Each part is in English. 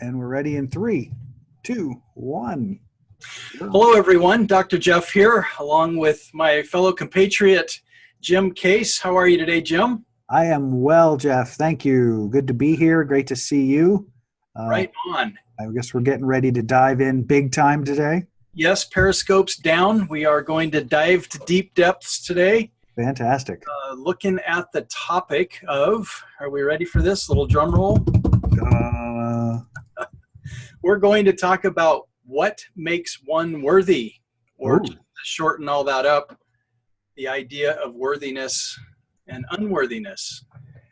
And we're ready in 3, 2, 1. Hello, everyone. Dr. Jeff here, along with my fellow compatriot, Jim Case. How are you today, Jim? I am well, Jeff. Thank you. Good to be here. Great to see you. Right on. I guess we're getting ready to dive in big time today. Yes, Periscope's down. We are going to dive to deep depths today. Fantastic. Looking at the topic of, are we ready for this? Little drum roll. We're going to talk about what makes one worthy, or to shorten all that up, the idea of worthiness and unworthiness.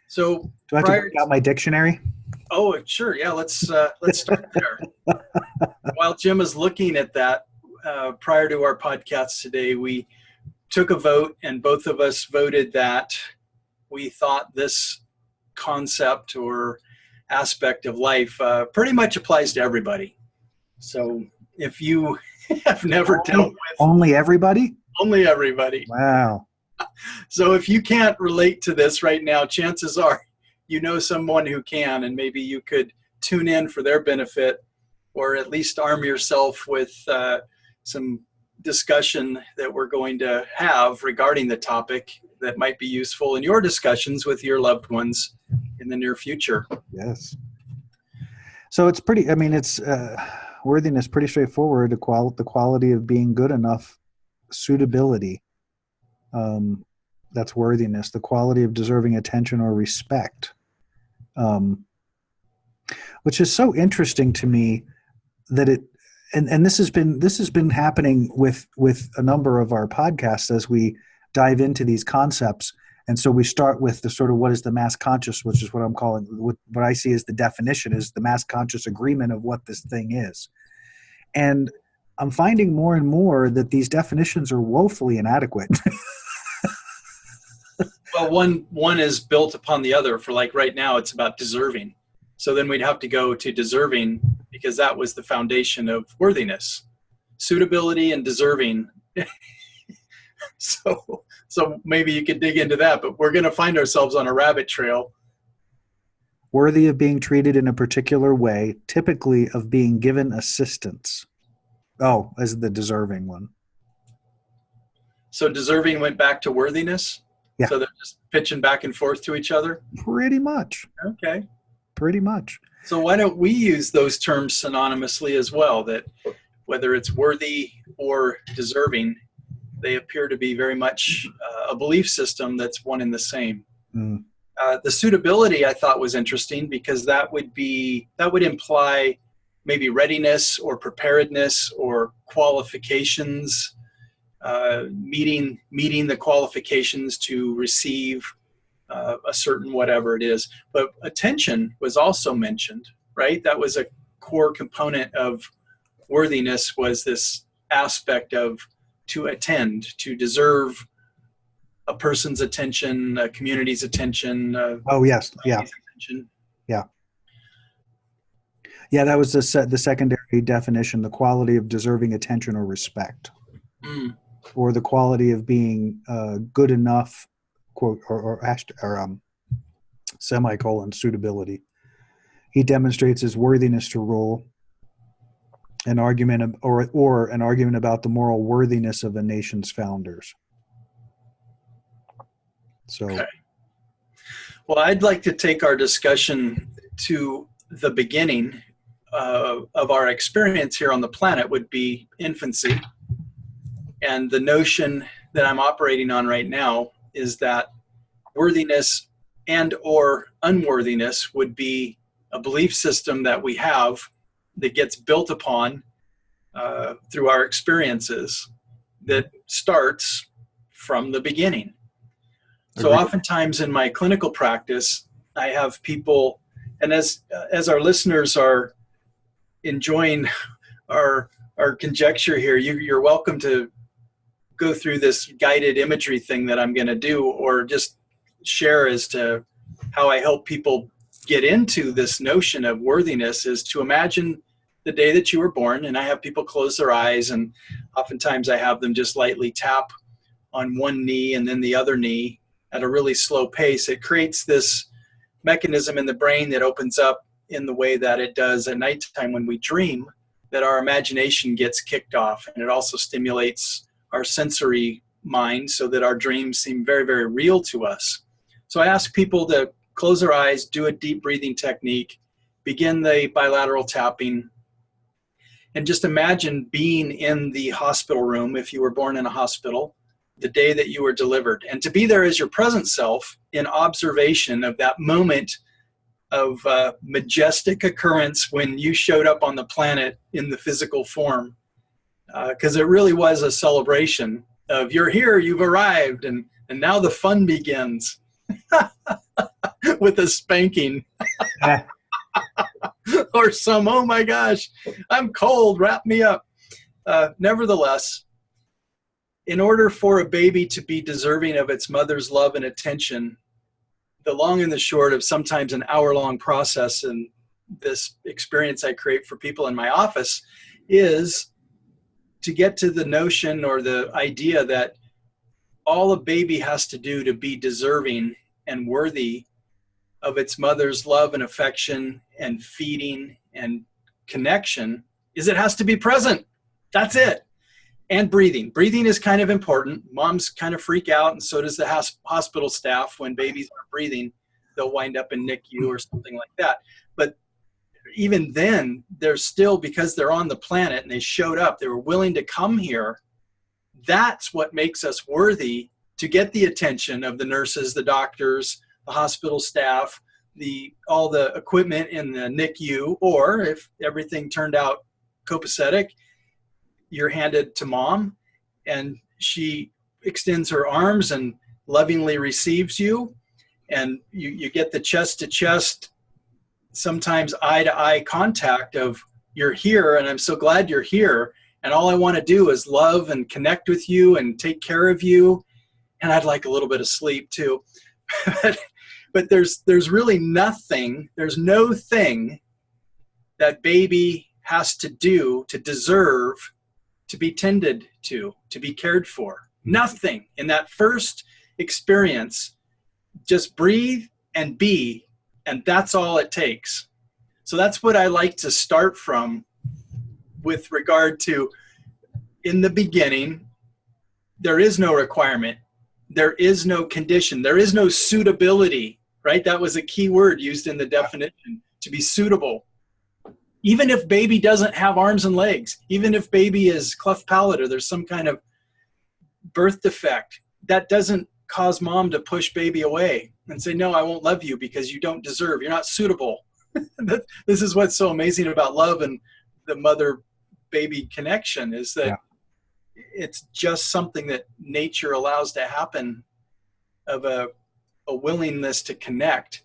So, do I have to break out my dictionary? Oh, sure. Yeah, let's start there. While Jim is looking at that, prior to our podcast today, we took a vote, and both of us voted that we thought this concept or aspect of life pretty much applies to everybody. So if you have never dealt with... Only everybody? Only everybody. Wow. So if you can't relate to this right now, chances are you know someone who can, and maybe you could tune in for their benefit, or at least arm yourself with some discussion that we're going to have regarding the topic that might be useful in your discussions with your loved ones in the near future. Yes. So it's pretty, I mean, it's worthiness, pretty straightforward. The quality of being good enough, suitability. That's worthiness. The quality of deserving attention or respect, which is so interesting to me that it, and this has been happening with a number of our podcasts as we dive into these concepts. And so we start with the sort of what is the mass conscious, which is what I'm calling, what I see as the definition is the mass conscious agreement of what this thing is. And I'm finding more and more that these definitions are woefully inadequate. Well, one is built upon the other. For like right now, it's about deserving. So then we'd have to go to deserving, because that was the foundation of worthiness, suitability and deserving. So maybe you could dig into that, but we're going to find ourselves on a rabbit trail. Worthy of being treated in a particular way, typically of being given assistance. Oh, as the deserving one. So deserving went back to worthiness? Yeah. So they're just pitching back and forth to each other? Pretty much. Okay. Pretty much. So why don't we use those terms synonymously as well, that whether it's worthy or deserving, they appear to be very much a belief system that's one and the same. Mm. The suitability I thought was interesting, because that would imply maybe readiness or preparedness or qualifications, meeting the qualifications to receive a certain whatever it is. But attention was also mentioned, right? That was a core component of worthiness, was this aspect of to attend, to deserve a person's attention, a community's attention. Oh, yes. Yeah. Attention. Yeah. Yeah, that was the secondary definition, the quality of deserving attention or respect, or the quality of being good enough, quote, or semicolon, suitability. He demonstrates his worthiness to rule. An argument or an argument about the moral worthiness of a nation's founders. So, okay. Well, I'd like to take our discussion to the beginning of our experience here on the planet, would be infancy. And the notion that I'm operating on right now is that worthiness and or unworthiness would be a belief system that we have that gets built upon through our experiences, that starts from the beginning. So oftentimes in my clinical practice, I have people, and as our listeners are enjoying our conjecture here, you're welcome to go through this guided imagery thing that I'm going to do, or just share as to how I help people get into this notion of worthiness, is to imagine the day that you were born. And I have people close their eyes, and oftentimes I have them just lightly tap on one knee and then the other knee at a really slow pace. It creates this mechanism in the brain that opens up in the way that it does at nighttime when we dream, that our imagination gets kicked off, and it also stimulates our sensory mind so that our dreams seem very, very real to us. So I ask people to close their eyes, do a deep breathing technique, begin the bilateral tapping, and just imagine being in the hospital room if you were born in a hospital the day that you were delivered, and to be there as your present self in observation of that moment of majestic occurrence when you showed up on the planet in the physical form, because it really was a celebration of you're here, you've arrived, and now the fun begins with a spanking. Or some, oh my gosh, I'm cold, wrap me up. Nevertheless, in order for a baby to be deserving of its mother's love and attention, the long and the short of sometimes an hour-long process, and this experience I create for people in my office, is to get to the notion or the idea that all a baby has to do to be deserving and worthy of its mother's love and affection and feeding and connection is it has to be present. That's it. And breathing. Breathing is kind of important. Moms kind of freak out, and so does the hospital staff when babies aren't breathing. They'll wind up in NICU or something like that. But even then, they're still, because they're on the planet and they showed up, they were willing to come here. That's what makes us worthy to get the attention of the nurses, the doctors, the hospital staff, all the equipment in the NICU, or if everything turned out copacetic, you're handed to mom, and she extends her arms and lovingly receives you, and you get the chest-to-chest, sometimes eye-to-eye contact of you're here, and I'm so glad you're here, and all I want to do is love and connect with you and take care of you, and I'd like a little bit of sleep too. But there's really nothing, there's no thing that baby has to do to deserve to be tended to be cared for. Nothing. In that first experience, just breathe and be, and that's all it takes. So that's what I like to start from with regard to, in the beginning, there is no requirement. There is no condition. There is no suitability, right? That was a key word used in the definition, to be suitable. Even if baby doesn't have arms and legs, even if baby is cleft palate or there's some kind of birth defect, that doesn't cause mom to push baby away and say, no, I won't love you because you don't deserve, you're not suitable. This is what's so amazing about love and the mother-baby connection, is that it's just something that nature allows to happen, of a willingness to connect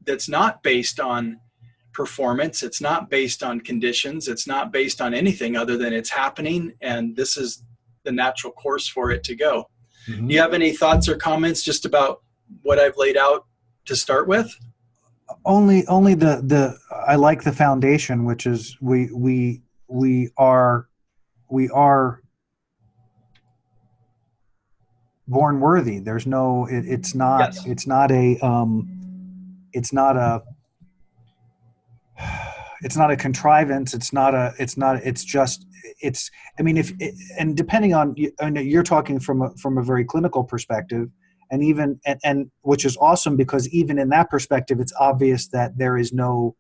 that's not based on performance. It's not based on conditions. It's not based on anything other than it's happening, and this is the natural course for it to go. Mm-hmm. Do you have any thoughts or comments just about what I've laid out to start with? Only the I like the foundation, which is we are born worthy. There's no it's not a contrivance. I mean, and depending on, I know you're talking from a very clinical perspective, and even, and which is awesome, because even in that perspective, it's obvious that there is no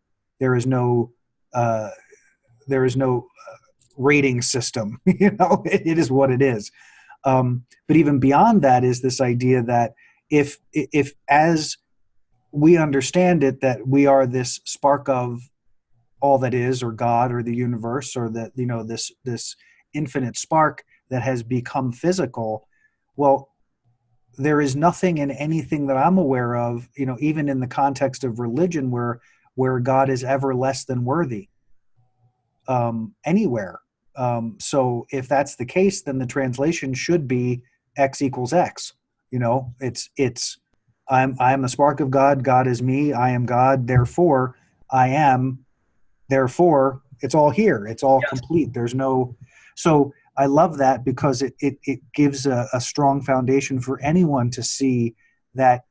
rating system. It is what it is. But even beyond that is this idea that if as we understand it, that we are this spark of all that is, or God, or the universe, or that, this infinite spark that has become physical. Well, there is nothing in anything that I'm aware of, even in the context of religion, where God is ever less than worthy, anywhere. So if that's the case, then the translation should be X equals X. I'm the spark of God. God is me. I am God. Therefore, I am. Therefore, it's all here. It's all complete. There's no. So I love that, because it gives a strong foundation for anyone to see that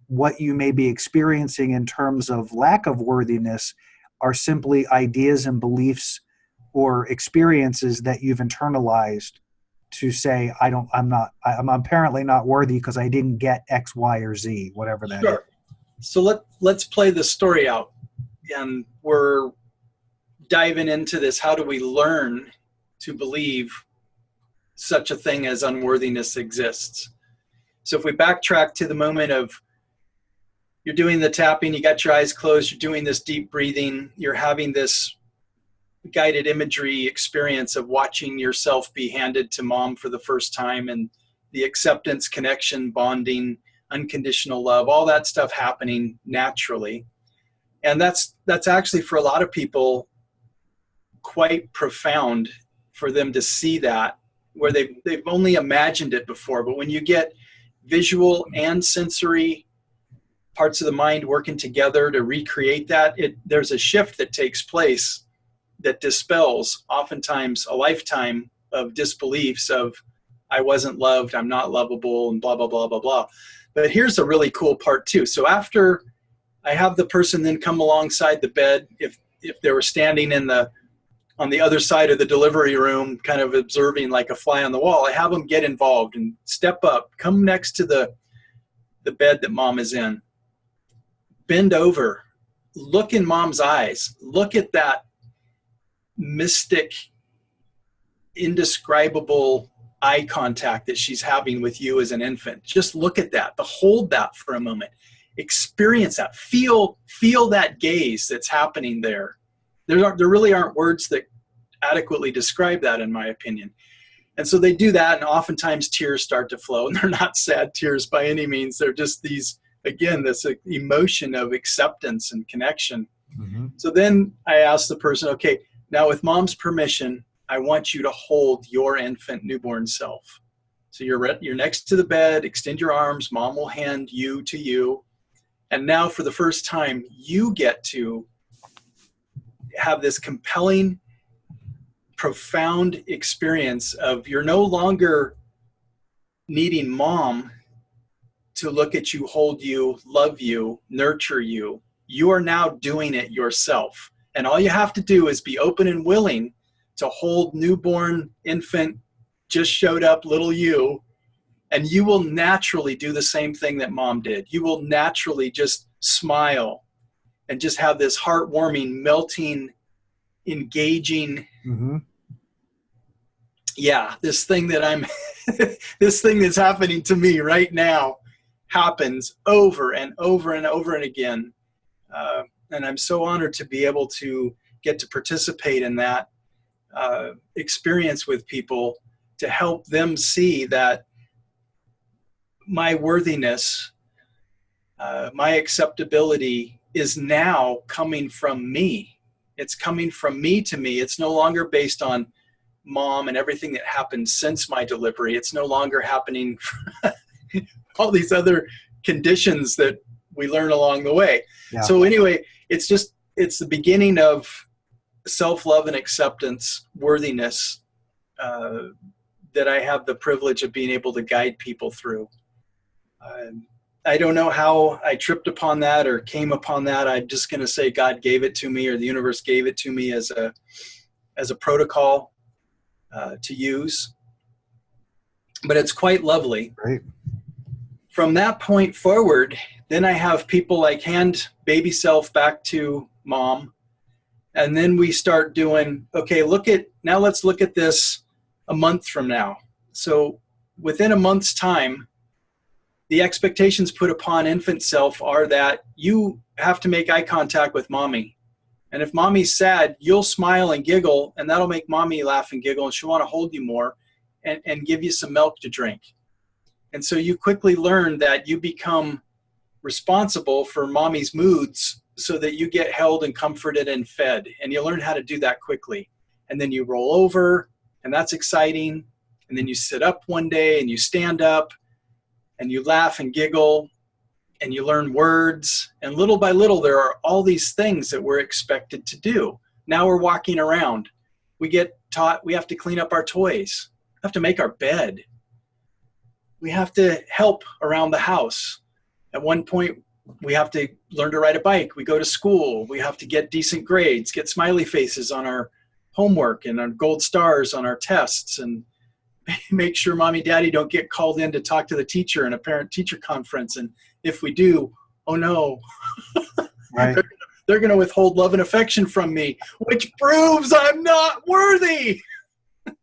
what you may be experiencing in terms of lack of worthiness are simply ideas and beliefs or experiences that you've internalized to say, I'm apparently not worthy because I didn't get X, Y, or Z, whatever that is. Sure. So let's play the story out, and we're diving into this. How do we learn to believe such a thing as unworthiness exists? So if we backtrack to the moment of you're doing the tapping, you got your eyes closed, you're doing this deep breathing, you're having this guided imagery experience of watching yourself be handed to mom for the first time, and the acceptance, connection, bonding, unconditional love, all that stuff happening naturally. And that's actually, for a lot of people, quite profound for them to see that, where they've only imagined it before. But when you get visual and sensory parts of the mind working together to recreate that, there's a shift that takes place that dispels oftentimes a lifetime of disbeliefs of I wasn't loved, I'm not lovable, and blah, blah, blah, blah, blah. But here's a really cool part too. So after I have the person then come alongside the bed, if they were standing on the other side of the delivery room, kind of observing like a fly on the wall, I have them get involved and step up, come next to the bed that mom is in, bend over, look in mom's eyes, look at that mystic, indescribable eye contact that she's having with you as an infant. Just look at that, behold that for a moment, experience that, feel that gaze that's happening there. There really aren't words that adequately describe that, in my opinion. And so they do that, and oftentimes tears start to flow, and they're not sad tears by any means. They're just these, again, this emotion of acceptance and connection. Mm-hmm. So then I ask the person, okay, now with mom's permission, I want you to hold your infant newborn self. So you're next to the bed, extend your arms, mom will hand you to you. And now for the first time, you get to have this compelling, profound experience of you're no longer needing mom to look at you, hold you, love you, nurture you. You are now doing it yourself. And all you have to do is be open and willing to hold newborn, infant, just showed up little you, and you will naturally do the same thing that mom did. You will naturally just smile and just have this heartwarming, melting, engaging, mm-hmm. Yeah, this thing that this thing that's happening to me right now happens over and over and over and again. And I'm so honored to be able to get to participate in that experience with people, to help them see that my worthiness, my acceptability is now coming from me. It's coming from me to me. It's no longer based on mom and everything that happened since my delivery. It's no longer happening all these other conditions that we learn along the way. Yeah. So anyway, it's the beginning of self-love and acceptance, worthiness, that I have the privilege of being able to guide people through. I don't know how I tripped upon that or came upon that. I'm just going to say God gave it to me, or the universe gave it to me as a protocol to use. But it's quite lovely. Right. From that point forward, then I have people like hand baby self back to mom. And then we start doing, okay, now let's look at this a month from now. So within a month's time, the expectations put upon infant self are that you have to make eye contact with mommy. And if mommy's sad, you'll smile and giggle, and that'll make mommy laugh and giggle, and she'll want to hold you more and give you some milk to drink. And so you quickly learn that you become responsible for mommy's moods so that you get held and comforted and fed. And you learn how to do that quickly. And then you roll over, and that's exciting. And then you sit up one day and you stand up and you laugh and giggle and you learn words. And little by little, there are all these things that we're expected to do. Now we're walking around. We get taught we have to clean up our toys. We have to make our bed. We have to help around the house. At one point, we have to learn to ride a bike. We go to school. We have to get decent grades, get smiley faces on our homework and on gold stars on our tests, and make sure mommy, daddy don't get called in to talk to the teacher in a parent-teacher conference. And if we do, oh no, Right. they're going to withhold love and affection from me, which proves I'm not worthy,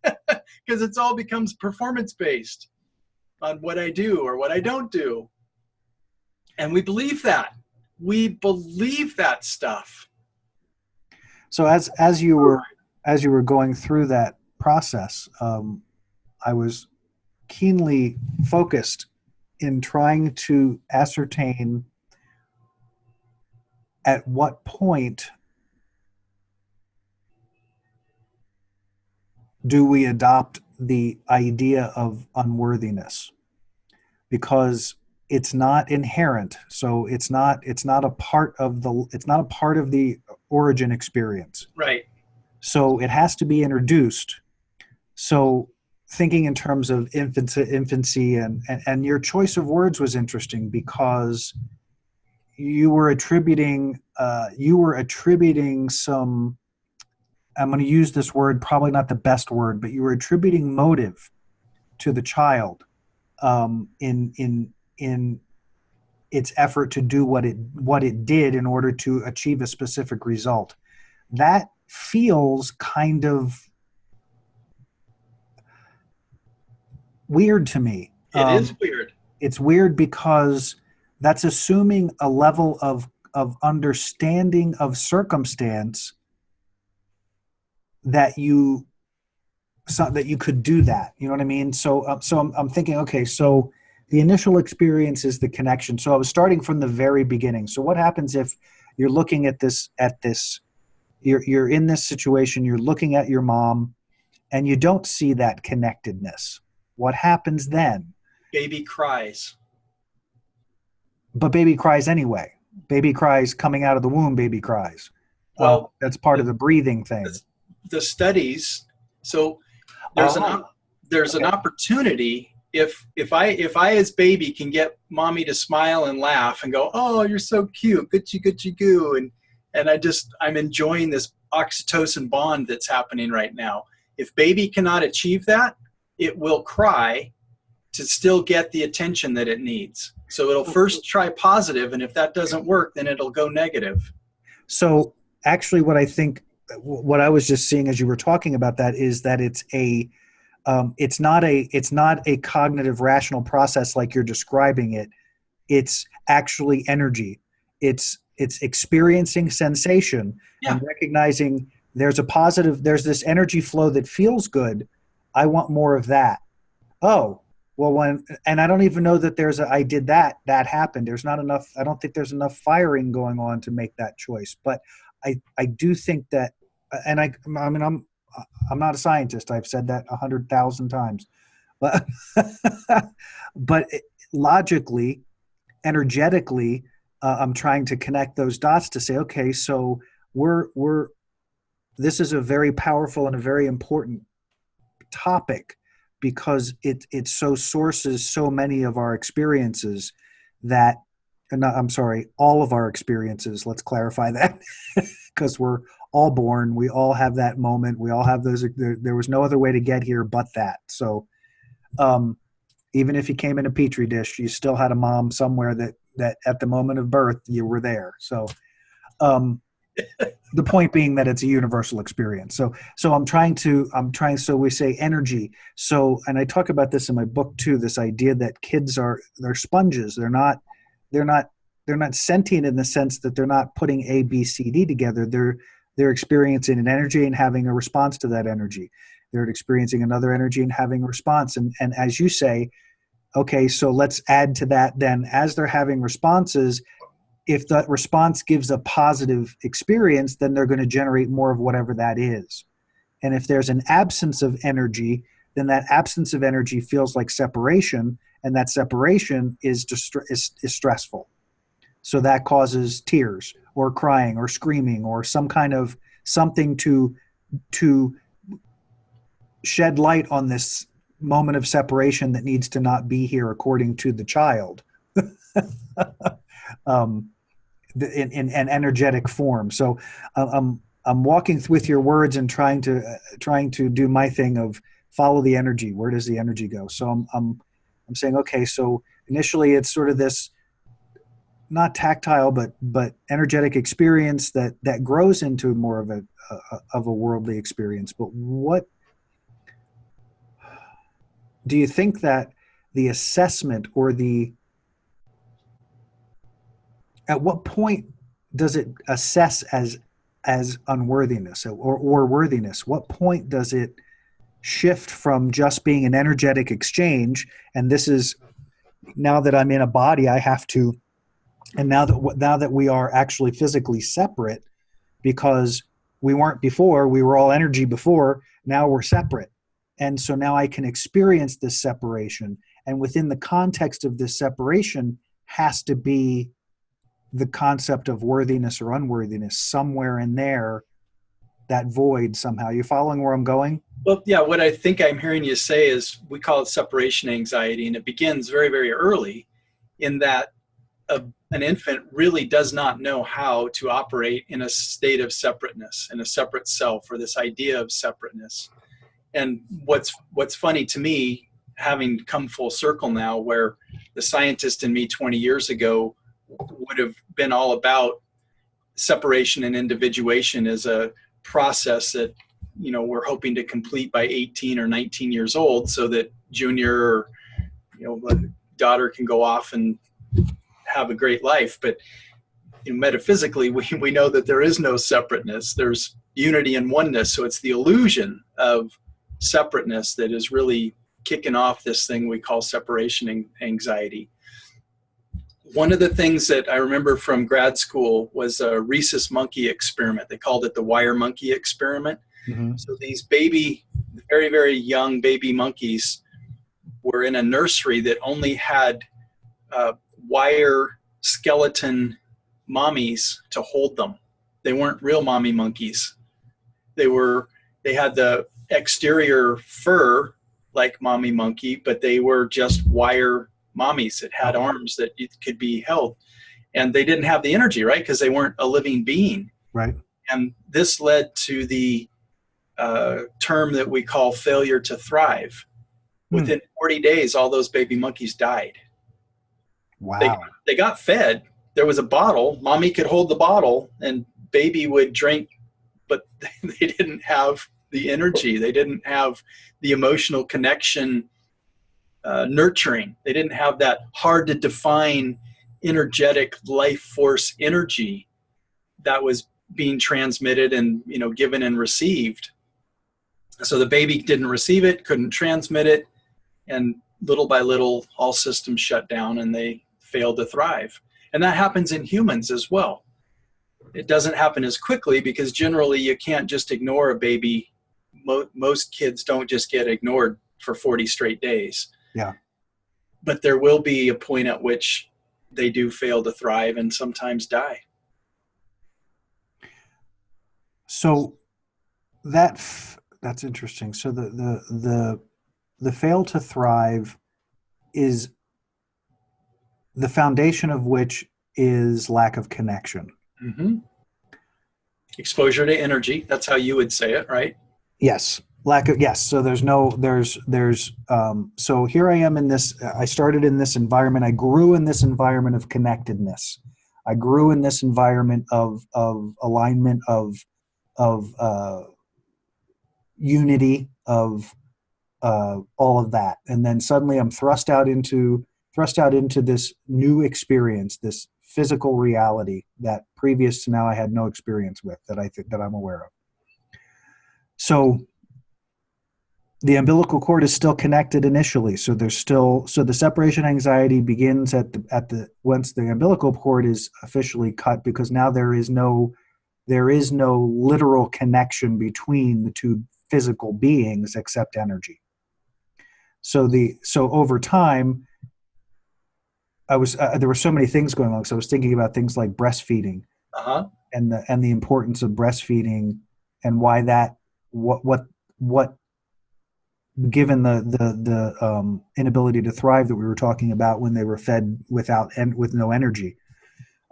because it's all becomes performance-based on what I do or what I don't do. And we believe that. We believe that stuff. So as you were going through that process, I was keenly focused in trying to ascertain at what point do we adopt the idea of unworthiness, because it's not inherent. So it's not a part of the origin experience. Right. So it has to be introduced. So thinking in terms of infancy and your choice of words was interesting, because you were attributing some, I'm going to use this word, probably not the best word, but you were attributing motive to the child in its effort to do what it did in order to achieve a specific result. That feels kind of weird to me. It is weird. It's weird because that's assuming a level of understanding of circumstance that you could do that. You know what I mean? So I'm thinking, okay, so the initial experience is the connection. So I was starting from the very beginning. So what happens if you're looking at this, you're in this situation, you're looking at your mom, and you don't see that connectedness? What happens then? Baby cries. But baby cries anyway. Baby cries coming out of the womb, baby cries. Well, that's part of the breathing thing. The studies, so there's an opportunity. If I as baby can get mommy to smile and laugh and go, oh, you're so cute, good goo, and I'm enjoying this oxytocin bond that's happening right now. If baby cannot achieve that, it will cry to still get the attention that it needs. So it'll first try positive, and if that doesn't work, then it'll go negative. So actually what I was just seeing as you were talking about that is that it's not a cognitive rational process like you're describing it. It's actually energy. It's experiencing sensation and recognizing there's this energy flow that feels good. I want more of that. Oh, well, and I don't even know that I did that happened. There's not enough. I don't think there's enough firing going on to make that choice. But I do think that, and I mean, I'm not a scientist. I've said that 100,000 times, but but logically, energetically, I'm trying to connect those dots to say, okay, so this is a very powerful and a very important topic, because it so sources so many of our experiences that, all of our experiences, let's clarify that, because we're all born, we all have that moment, we all have those, there was no other way to get here but that. So even if you came in a petri dish, you still had a mom somewhere that at the moment of birth you were there. So the point being that it's a universal experience. So so we say energy. So, and I talk about this in my book too, this idea that kids they're sponges. They're not sentient in the sense that they're not putting A, B, C, D together. They're experiencing an energy and having a response to that energy. They're experiencing another energy and having a response. And as you say, okay, so let's add to that then, as they're having responses, if that response gives a positive experience, then they're going to generate more of whatever that is. And if there's an absence of energy, then that absence of energy feels like separation, and that separation is stressful. So that causes tears or crying or screaming or some kind of something to shed light on this moment of separation that needs to not be here according to the child. um, in an energetic form. So I'm walking with your words and trying to do my thing of follow the energy. Where does the energy go? So I'm saying, okay, so initially it's sort of this not tactile but energetic experience that grows into more of a worldly experience. But what do you think that the assessment or the at what point does it assess as unworthiness or worthiness? What point does it shift from just being an energetic exchange, and this is now that I'm in a body I have to, and now that we are actually physically separate, because we weren't before, we were all energy before, now we're separate. And so now I can experience this separation, and within the context of this separation has to be the concept of worthiness or unworthiness somewhere in there, that void somehow. You following where I'm going? Well, yeah, what I think I'm hearing you say is we call it separation anxiety, and it begins very, very early in that an infant really does not know how to operate in a state of separateness, in a separate self, or this idea of separateness. And what's funny to me, having come full circle now, where the scientist in me 20 years ago would have been all about separation and individuation as a process that, you know, we're hoping to complete by 18 or 19 years old, so that Junior or, you know, daughter can go off and have a great life. But, you know, metaphysically, we know that there is no separateness. There's unity and oneness. So it's the illusion of separateness that is really kicking off this thing we call separation anxiety. One of the things that I remember from grad school was a rhesus monkey experiment. They called it the wire monkey experiment. Mm-hmm. So these very, very young baby monkeys were in a nursery that only had wire skeleton mommies to hold them. They weren't real mommy monkeys. They had the exterior fur like mommy monkey, but they were just wire mommies that had arms that could be held. And they didn't have the energy, right? Because they weren't a living being. Right. And this led to the term that we call failure to thrive. Within 40 days, all those baby monkeys died. Wow. They got fed. There was a bottle. Mommy could hold the bottle and baby would drink, but they didn't have the energy. They didn't have the emotional connection, nurturing. They didn't have that hard to define energetic life force energy that was being transmitted and, you know, given and received. So the baby didn't receive it, couldn't transmit it, and little by little, all systems shut down and they failed to thrive. And that happens in humans as well. It doesn't happen as quickly because generally you can't just ignore a baby. Most kids don't just get ignored for 40 straight days. Yeah. But there will be a point at which they do fail to thrive and sometimes die. So that's interesting. So the fail to thrive is the foundation of which is lack of connection. Mm-hmm. Exposure to energy. That's how you would say it, right? Yes. Yes. So so here I am in this, I started in this environment. I grew in this environment of connectedness. I grew in this environment of alignment, of unity, of all of that. And then suddenly I'm thrust out into this new experience, this physical reality that previous to now I had no experience with, that I'm aware of. So the umbilical cord is still connected initially. So the separation anxiety begins at the once the umbilical cord is officially cut, because now there is no literal connection between the two physical beings except energy. So over time, there were so many things going on. So I was thinking about things like breastfeeding, and the importance of breastfeeding, and why that what given the inability to thrive that we were talking about when they were fed without and with no energy.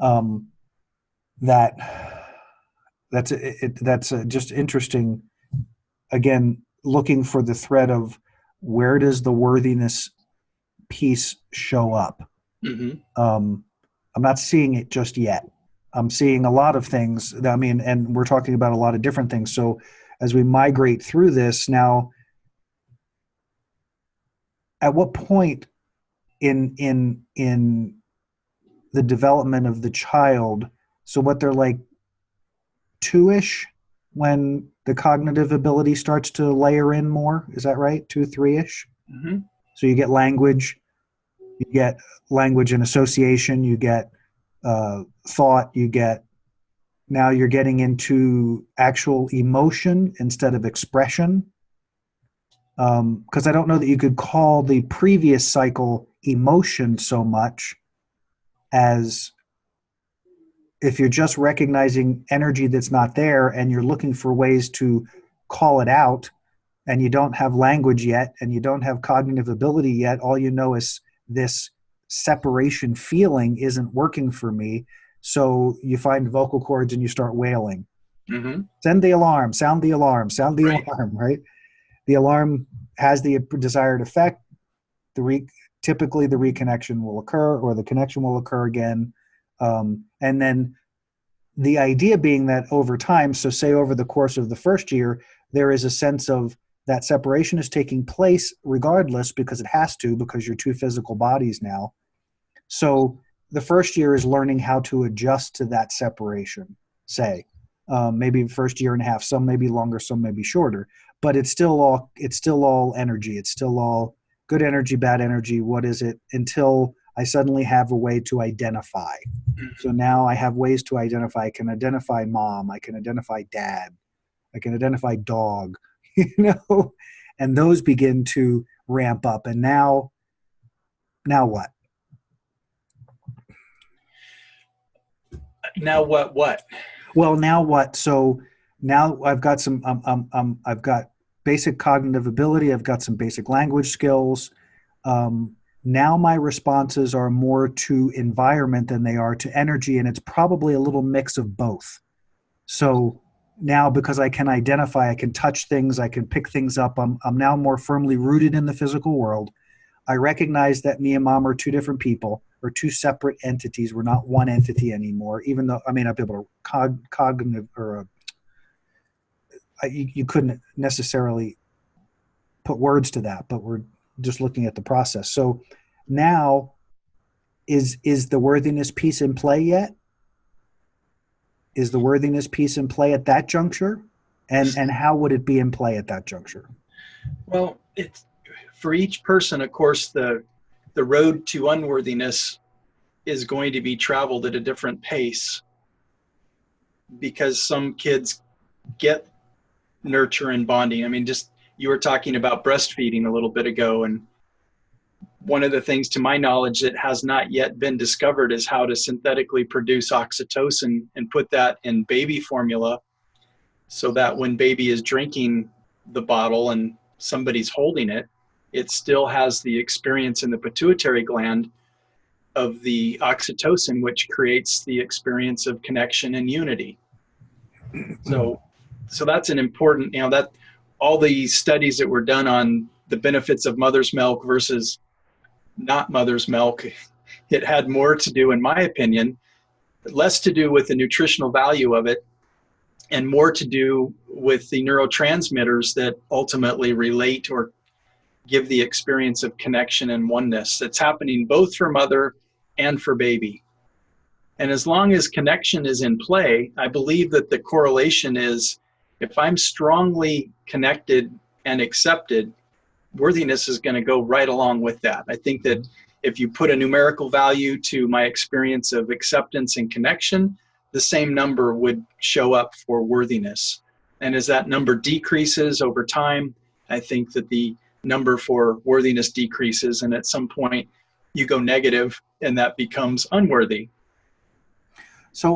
Um, that that's just interesting. Again, looking for the thread of where does the worthiness piece show up. Mm-hmm. I'm not seeing it just yet. I'm seeing a lot of things. I mean, and we're talking about a lot of different things. So as we migrate through this now, at what point in the development of the child, so what they're like two-ish when the cognitive ability starts to layer in more, is that right? 2, 3-ish. Mm-hmm. So you get language and association, you get thought, you get, now you're getting into actual emotion instead of expression. Because I don't know that you could call the previous cycle emotion so much as if you're just recognizing energy that's not there and you're looking for ways to call it out, and you don't have language yet and you don't have cognitive ability yet, all you know is this separation feeling isn't working for me. So you find vocal cords and you start wailing. Mm-hmm. Send the alarm, sound the alarm, sound the Right. alarm, right? The alarm has the desired effect. Typically the reconnection will occur or the connection will occur again. And then the idea being that over time, so say over the course of the first year, there is a sense of that separation is taking place regardless because it has to, because you're two physical bodies now. So the first year is learning how to adjust to that separation, say. Maybe first year and a half, some may be longer, some may be shorter, but it's still all energy. It's still all good energy, bad energy. What is it? Until I suddenly have a way to identify. So Mm-hmm. now I have ways to identify. I can identify mom. I can identify dad. I can identify dog, and those begin to ramp up. And now what? Now what? Well, now what? So now I've got basic cognitive ability. I've got some basic language skills. Now my responses are more to environment than they are to energy, and it's probably a little mix of both. So now, because I can identify, I can touch things, I can pick things up. I'm now more firmly rooted in the physical world. I recognize that me and mom are two different people or two separate entities. We're not one entity anymore, even though I may not be able to cognitive or you couldn't necessarily put words to that, but we're just looking at the process. So now is the worthiness piece in play yet? Is the worthiness piece in play at that juncture? And how would it be in play at that juncture? Well, it's for each person, of course, the road to unworthiness is going to be traveled at a different pace because some kids get nurture and bonding. I mean, just you were talking about breastfeeding a little bit ago, and one of the things to my knowledge that has not yet been discovered is how to synthetically produce oxytocin and put that in baby formula so that when baby is drinking the bottle and somebody's holding it, it still has the experience in the pituitary gland of the oxytocin, which creates the experience of connection and unity. So, so that's an important, that all the studies that were done on the benefits of mother's milk versus not mother's milk, it had more to do, in my opinion, less to do with the nutritional value of it and more to do with the neurotransmitters that ultimately relate or give the experience of connection and oneness that's happening both for mother and for baby. And as long as connection is in play, I believe that the correlation is if I'm strongly connected and accepted, worthiness is going to go right along with that. I think that if you put a numerical value to my experience of acceptance and connection, the same number would show up for worthiness. And as that number decreases over time, I think that the number for worthiness decreases, and at some point you go negative and that becomes unworthy. So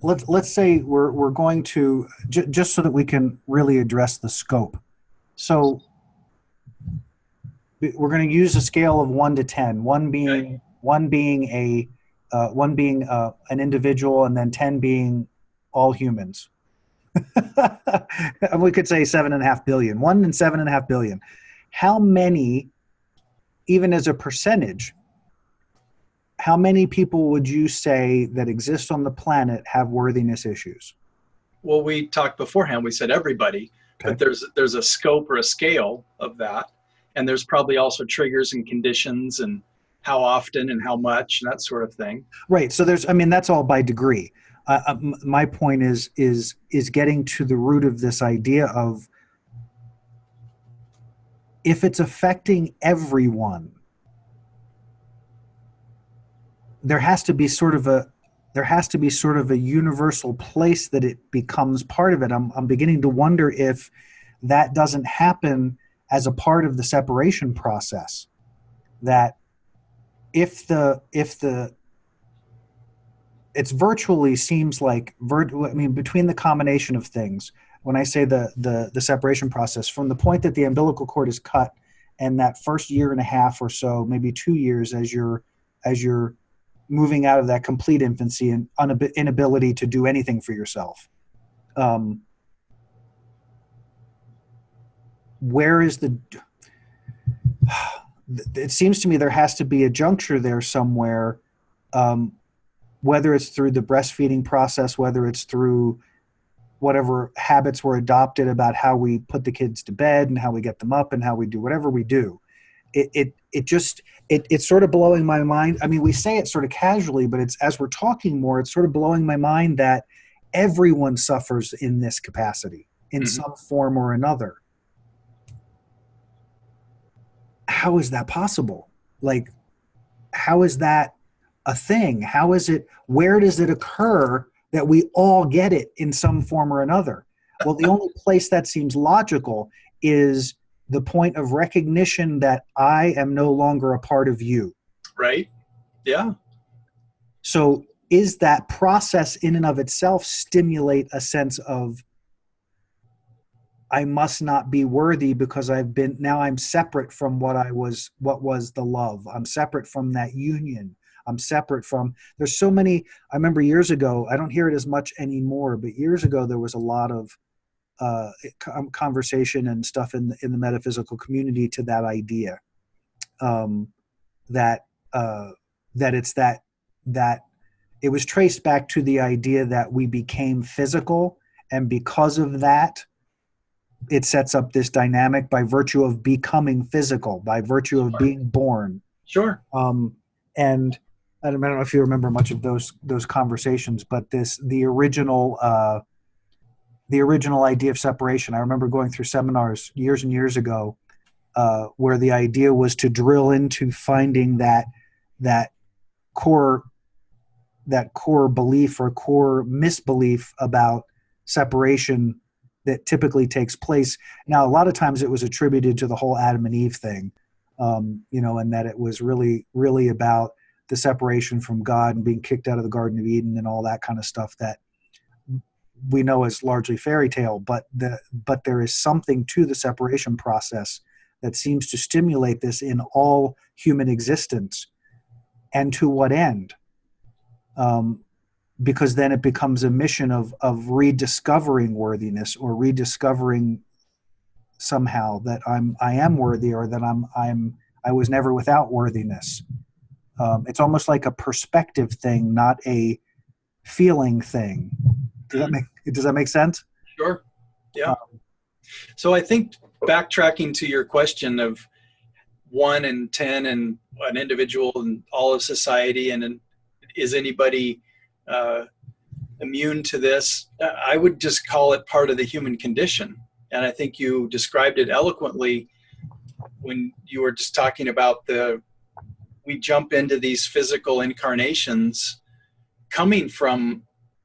let's say we're going to just so that we can really address the scope. So we're going to use a scale of 1 to 10. Okay. One being an individual, and then 10 being all humans. We could say 7.5 billion. 1 in 7.5 billion. How many, even as a percentage, how many people would you say that exist on the planet have worthiness issues? Well, we talked beforehand. We said everybody, Okay. but there's a scope or a scale of that, and there's probably also triggers and conditions and how often and how much and that sort of thing. Right. So that's all by degree. My point is getting to the root of this idea of, if it's affecting everyone, there has to be sort of a universal place that it becomes part of it. I'm beginning to wonder if that doesn't happen as a part of the separation process. That if it's virtually seems like between the combination of things, when I say the separation process, from the point that the umbilical cord is cut and that first year and a half or so, maybe 2 years, as you're moving out of that complete infancy and inability to do anything for yourself, where is it seems to me there has to be a juncture there somewhere, whether it's through the breastfeeding process, whether it's through whatever habits were adopted about how we put the kids to bed and how we get them up and how we do whatever we do. It's sort of blowing my mind. I mean, we say it sort of casually, but it's, as we're talking more, it's sort of blowing my mind that everyone suffers in this capacity in some form or another. How is that possible? Like, how is that a thing? How is it, where does it occur that we all get it in some form or another? Well, the only place that seems logical is the point of recognition that I am no longer a part of you. Right. Yeah. So is that process in and of itself stimulate a sense of, I must not be worthy because now I'm separate from what was the love. I'm separate from that union. I'm separate from, there's so many, I remember years ago, I don't hear it as much anymore, but years ago there was a lot of conversation and stuff in the metaphysical community to that idea, that it's that it was traced back to the idea that we became physical, and because of that, it sets up this dynamic by virtue of becoming physical, by virtue of being born. Sure. And I don't know if you remember much of those conversations, but the original idea of separation. I remember going through seminars years and years ago, where the idea was to drill into finding that core belief or core misbelief about separation that typically takes place. Now, a lot of times it was attributed to the whole Adam and Eve thing, and that it was really, really about the separation from God and being kicked out of the Garden of Eden and all that kind of stuff that we know is largely fairy tale. But there is something to the separation process that seems to stimulate this in all human existence. And to what end? Because then it becomes a mission of rediscovering worthiness, or rediscovering somehow that I am worthy, or that I was never without worthiness. It's almost like a perspective thing, not a feeling thing. Does that make sense? Sure. Yeah. So I think, backtracking to your question of 1 and 10 and an individual and all of society, and is anybody immune to this? I would just call it part of the human condition. And I think you described it eloquently when you were just talking about we jump into these physical incarnations coming from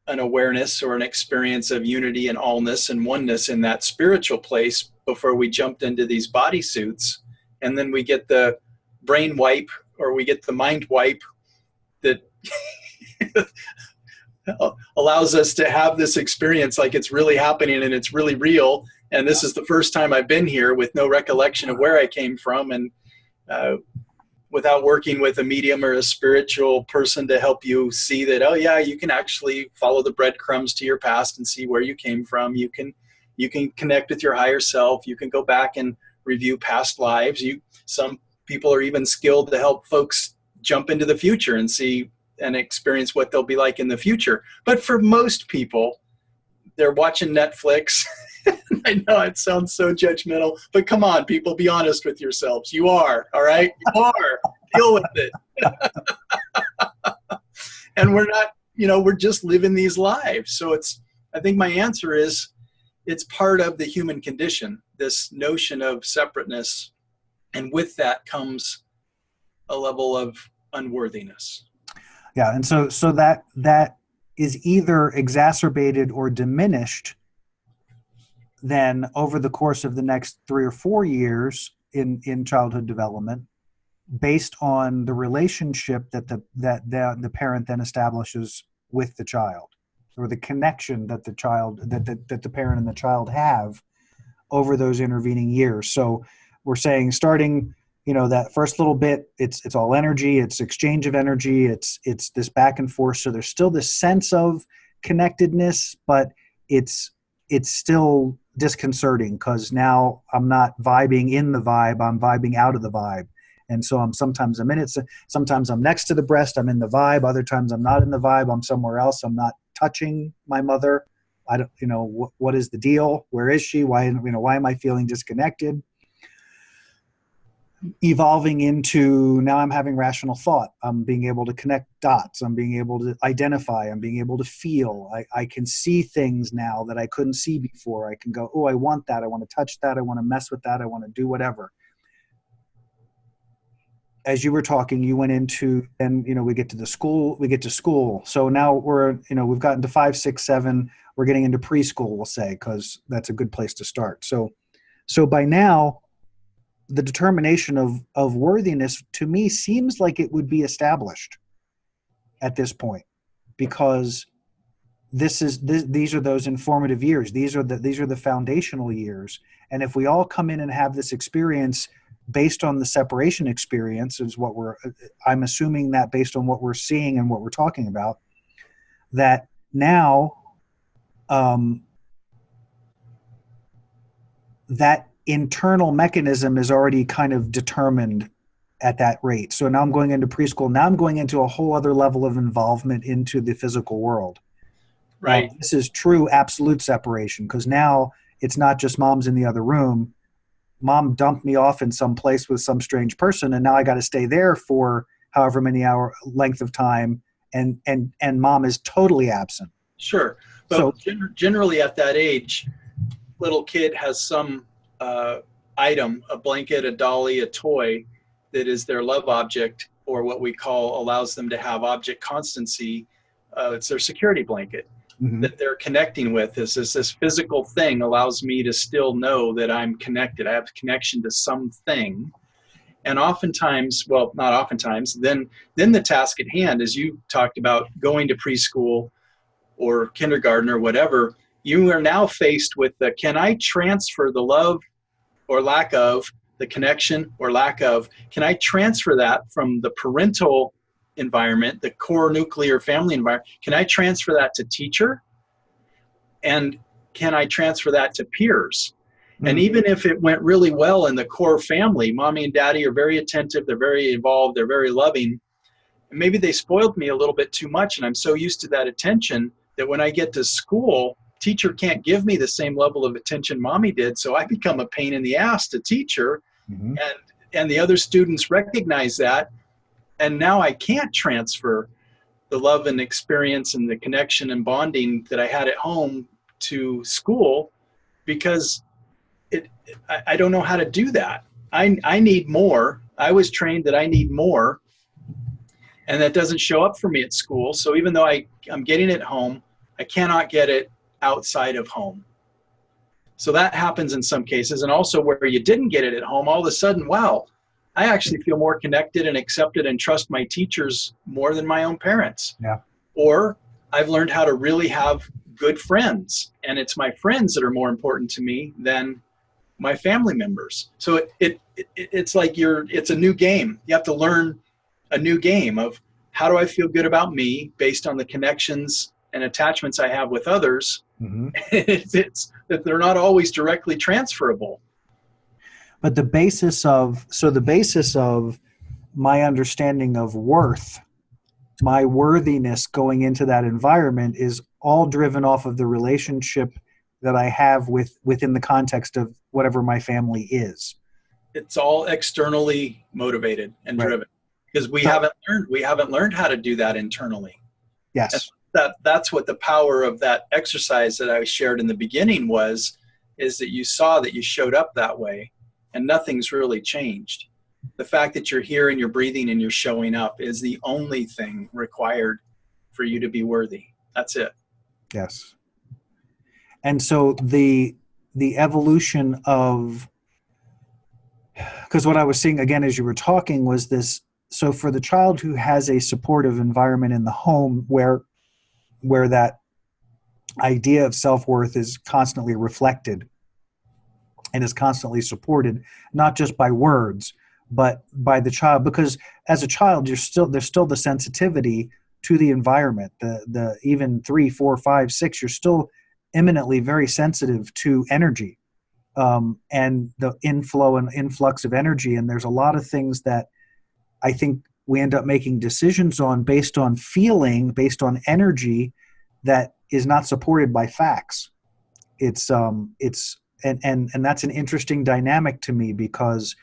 an awareness or an experience of unity and allness and oneness in that spiritual place before we jumped into these body suits. And then we get the brain wipe, or we get the mind wipe that allows us to have this experience like it's really happening and it's really real. And this is the first time I've been here with no recollection of where I came from. And uh, without working with a medium or a spiritual person to help you see that, oh yeah, you can actually follow the breadcrumbs to your past and see where you came from. You can connect with your higher self. You can go back and review past lives. Some people are even skilled to help folks jump into the future and see and experience what they'll be like in the future. But for most people, they're watching Netflix. I know it sounds so judgmental, but come on, people, be honest with yourselves. You are, all right? You are. Deal with it. And we're not, we're just living these lives. So I think my answer is, it's part of the human condition, this notion of separateness. And with that comes a level of unworthiness. Yeah. And so that is either exacerbated or diminished then over the course of the next 3 or 4 years in childhood development, based on the relationship that the parent then establishes with the child, or the connection that the parent and the child have over those intervening years. So we're saying, starting, that first little bit, it's all energy, it's exchange of energy, it's this back and forth. So there's still this sense of connectedness, but it's still disconcerting, because now I'm not vibing in the vibe, I'm vibing out of the vibe. And so sometimes I'm in it, sometimes I'm next to the breast, I'm in the vibe, other times I'm not in the vibe, I'm somewhere else, I'm not touching my mother. I don't, what is the deal? Where is she? Why am I feeling disconnected? Evolving into, now I'm having rational thought. I'm being able to connect dots. I'm being able to identify. I'm being able to feel. I can see things now that I couldn't see before. I can go, oh, I want that. I want to touch that. I want to mess with that. I want to do whatever. As you were talking, you went into, and we get to school. So now we've gotten to 5, 6, 7. We're getting into preschool, we'll say, because that's a good place to start. So by now, the determination of worthiness, to me, seems like it would be established at this point, because these are those informative years. These are the foundational years. And if we all come in and have this experience based on the separation experience, is what I'm assuming that based on what we're seeing and what we're talking about, that now that internal mechanism is already kind of determined at that rate. So now I'm going into preschool. Now I'm going into a whole other level of involvement into the physical world. Right. This is true absolute separation, because now it's not just mom's in the other room. Mom dumped me off in some place with some strange person, and now I got to stay there for however many hour length of time, and mom is totally absent. Sure. But so, generally at that age, little kid has some item, a blanket, a dolly, a toy, that is their love object, or what we call allows them to have object constancy. It's their security blanket. Mm-hmm. That they're connecting with. Is this physical thing allows me to still know that I'm connected. I have a connection to something. And oftentimes, well, not oftentimes, then the task at hand, as you talked about, going to preschool or kindergarten or whatever, you are now faced with can I transfer the love or lack of, the connection or lack of, can I transfer that from the parental environment, the core nuclear family environment? Can I transfer that to teacher? And can I transfer that to peers? Mm-hmm. And even if it went really well in the core family, mommy and daddy are very attentive, they're very involved, they're very loving. And maybe they spoiled me a little bit too much, and I'm so used to that attention that when I get to school, teacher can't give me the same level of attention mommy did, so I become a pain in the ass to teacher. Mm-hmm. And the other students recognize that. And now I can't transfer the love and experience and the connection and bonding that I had at home to school, because I don't know how to do that. I need more. I was trained that I need more, and that doesn't show up for me at school. So even though I'm getting it at home, I cannot get it outside of home. So that happens in some cases. And also where you didn't get it at home, all of a sudden, wow, I actually feel more connected and accepted and trust my teachers more than my own parents. Yeah. Or I've learned how to really have good friends, and it's my friends that are more important to me than my family members. So it's like it's a new game. You have to learn a new game of how do I feel good about me based on the connections and attachments I have with others. Mm-hmm. It's that they're not always directly transferable. But the basis of my understanding of worth, my worthiness going into that environment is all driven off of the relationship that I have within the context of whatever my family is. It's all externally motivated and Right. driven because we haven't learned how to do that internally. Yes. And that's what the power of that exercise that I shared in the beginning is that you saw that you showed up that way and nothing's really changed. The fact that you're here and you're breathing and you're showing up is the only thing required for you to be worthy. That's it. Yes. And so the evolution of, because what I was seeing again as you were talking was this, so for the child who has a supportive environment in the home where that idea of self-worth is constantly reflected and is constantly supported, not just by words, but by the child, because as a child, there's still the sensitivity to the environment, the even 3, 4, 5, 6, you're still eminently very sensitive to energy, and the inflow and influx of energy. And there's a lot of things that I think we end up making decisions on based on feeling, based on energy that is not supported by facts. And that's an interesting dynamic to me, because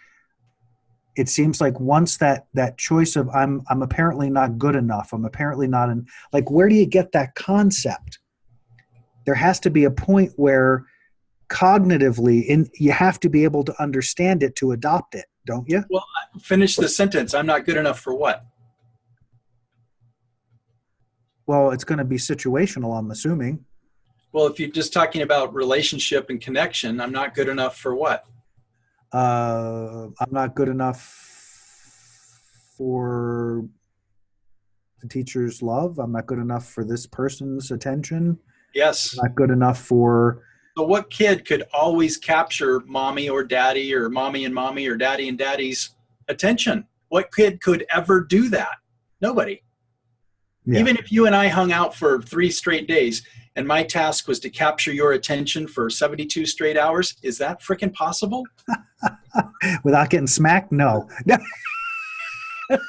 it seems like once that choice of I'm apparently not good enough, I'm apparently not in, like, where do you get that concept? There has to be a point where cognitively you have to be able to understand it to adopt it, don't you? Well, finish the sentence. I'm not good enough for what? Well, it's going to be situational, I'm assuming. Well, if you're just talking about relationship and connection, I'm not good enough for what? I'm not good enough for the teacher's love. I'm not good enough for this person's attention. Yes. I'm not good enough for... So what kid could always capture mommy or daddy or mommy and mommy or daddy and daddy's attention? What kid could ever do that? Nobody. Yeah. Even if you and I hung out for 3 straight days and my task was to capture your attention for 72 straight hours, is that freaking possible? Without getting smacked? No. So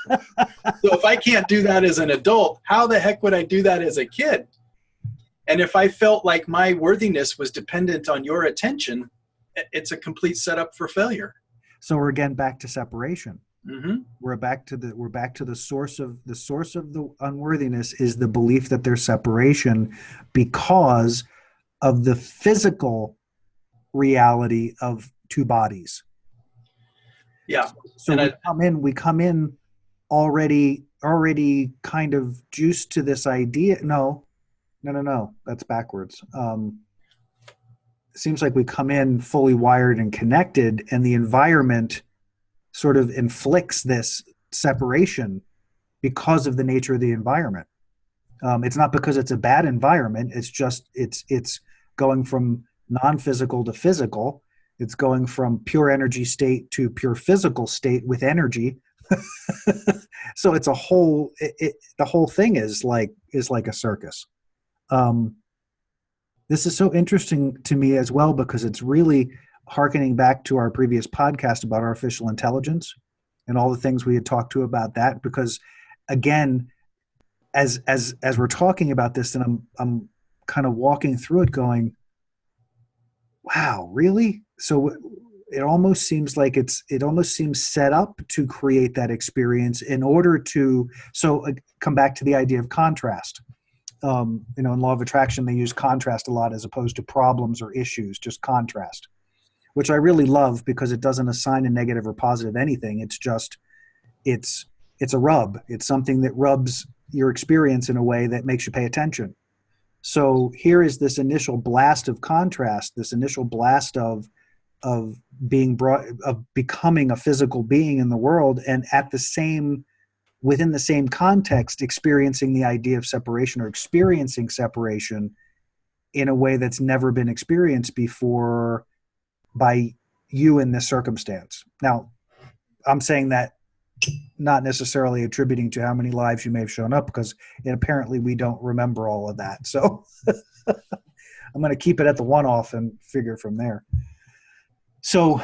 if I can't do that as an adult, how the heck would I do that as a kid? And if I felt like my worthiness was dependent on your attention, it's a complete setup for failure. So we're again back to separation. Mm-hmm. We're back to the source of the unworthiness is the belief that there's separation because of the physical reality of 2 bodies. Yeah. So we come in already kind of juiced to this idea. No, that's backwards. It seems like we come in fully wired and connected, and the environment sort of inflicts this separation because of the nature of the environment. It's not because it's a bad environment. It's just it's going from non-physical to physical. It's going from pure energy state to pure physical state with energy. So it's a whole. The whole thing is like a circus. This is so interesting to me as well, because it's really hearkening back to our previous podcast about artificial intelligence and all the things we had talked to about that. Because again, as we're talking about this, and I'm kind of walking through it going, wow, really? So it almost seems like it almost seems set up to create that experience in order to, come back to the idea of contrast. In law of attraction, they use contrast a lot as opposed to problems or issues, just contrast, which I really love because it doesn't assign a negative or positive anything. It's just, it's a rub. It's something that rubs your experience in a way that makes you pay attention. So here is this initial blast of contrast, this initial blast of becoming a physical being in the world, and within the same context, experiencing the idea of separation or experiencing separation in a way that's never been experienced before by you in this circumstance. Now, I'm saying that not necessarily attributing to how many lives you may have shown up, because apparently we don't remember all of that. So I'm going to keep it at the one-off and figure from there. So